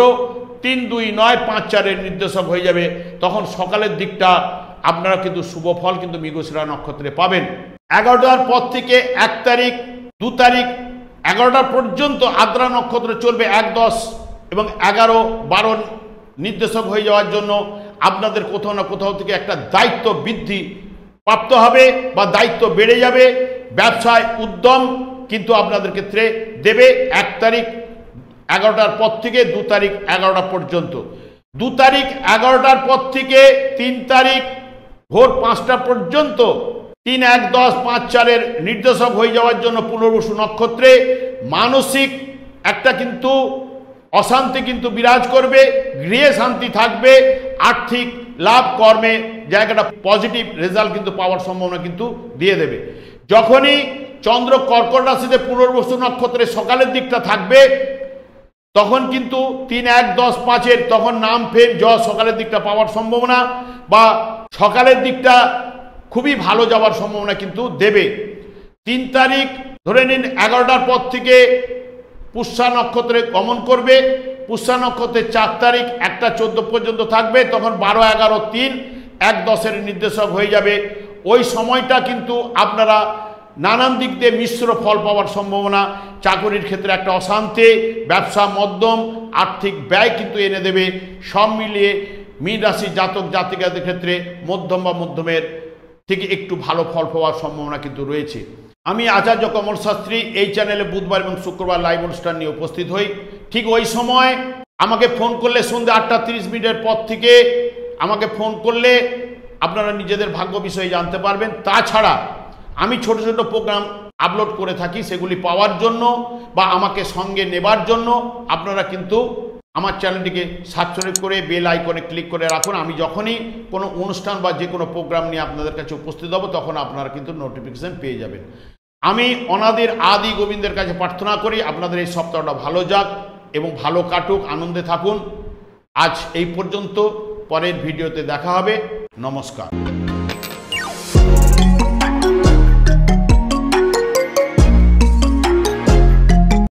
3, 2, 9, 5, 4 এর নির্দেশক হয়ে যাবে। তখন সকালের দিকটা আপনারা কিন্তু শুভ ফল কিন্তু মৃগশিরা নক্ষত্রে পাবেন। 11টার পর থেকে 1 তারিখ 2 তারিখ 11টা পর্যন্ত আদ্রা নক্ষত্র চলবে 1, 10 এবং 11, 12 নির্দেশক হয়ে যাওয়ার জন্য আপনাদের কোথাও না কোথাও থেকে একটা দায়িত্ব বৃদ্ধি প্রাপ্ত হবে বা দায়িত্ব বেড়ে যাবে। ব্যবসায় উদ্যম কিন্তু আপনাদের ক্ষেত্রে দেবে 1 তারিখ 11টার পর থেকে 2 তারিখ 11টা পর্যন্ত। 2 তারিখ 11টার পর থেকে 3 তারিখ ভোর 5টা পর্যন্ত 3, 1, 10, 5, 4 এর নির্দেশক হয়ে যাওয়ার জন্য পুনর্বসু নক্ষত্রে মানসিক একটা কিন্তু অশান্তি কিন্তু বিরাজ করবে, গৃহে শান্তি থাকবে, আর্থিক লাভ, কর্মে জায়গাটা পজিটিভ রেজাল্ট কিন্তু পাওয়ার সম্ভাবনা কিন্তু দিয়ে দেবে। যখনই চন্দ্র কর্কট রাশিতে পুনর্বসু নক্ষত্রে সকালের দিকটা থাকবে, তখন কিন্তু 3, 1, 10, 5 এর তখন নাম ফের যশ সকালের দিকটা পাওয়ার সম্ভাবনা বা সকালের দিকটা খুবই ভালো যাওয়ার সম্ভাবনা কিন্তু দেবে। 3 তারিখ ধরে নিন 11টার পর থেকে পুষ্যা নক্ষত্রে গমন করবে। পুষ্যা নক্ষত্রে 4 তারিখ 1টা 14 পর্যন্ত থাকবে। তখন 12, 11, 3, 1, 10 এর নির্দেশক হয়ে যাবে। ওই সময়টা কিন্তু আপনারা নানান দিক দিয়ে মিশ্র ফল পাওয়ার সম্ভাবনা, চাকরির ক্ষেত্রে একটা অশান্তি, ব্যবসা মধ্যম, আর্থিক ব্যয় কিন্তু এনে দেবে। সব মিলিয়ে মীন রাশির জাতক জাতিকাদের ক্ষেত্রে মধ্যম বা মধ্যমের থেকে একটু ভালো ফল পাওয়ার সম্ভাবনা কিন্তু রয়েছে। আমি আচার্য কমল শাস্ত্রী এই চ্যানেলে বুধবার এবং শুক্রবার লাইভ অনুষ্ঠান নিয়ে উপস্থিত হই। ঠিক ওই সময় আমাকে ফোন করলে সন্ধ্যে 8:30 পর থেকে আমাকে ফোন করলে আপনারা নিজেদের ভাগ্য বিষয়ে জানতে পারবেন। তাছাড়া আমি ছোট ছোট প্রোগ্রাম আপলোড করে থাকি, সেগুলি পাওয়ার জন্য বা আমাকে সঙ্গে নেবার জন্য আপনারা কিন্তু আমার চ্যানেলটিকে সাবস্ক্রাইব করে বেল আইকনে ক্লিক করে রাখুন। আমি যখনই কোনো অনুষ্ঠান বা যে কোনো প্রোগ্রাম নিয়ে আপনাদের কাছে উপস্থিত হব তখন আপনারা কিন্তু নোটিফিকেশান পেয়ে যাবেন। আমি অনাদির আদি গোবিন্দের কাছে প্রার্থনা করি আপনাদের এই সপ্তাহটা ভালো যাক এবং ভালো কাটুক, আনন্দে থাকুন। আজ এই পর্যন্ত, পরের ভিডিওতে দেখা হবে। নমস্কার।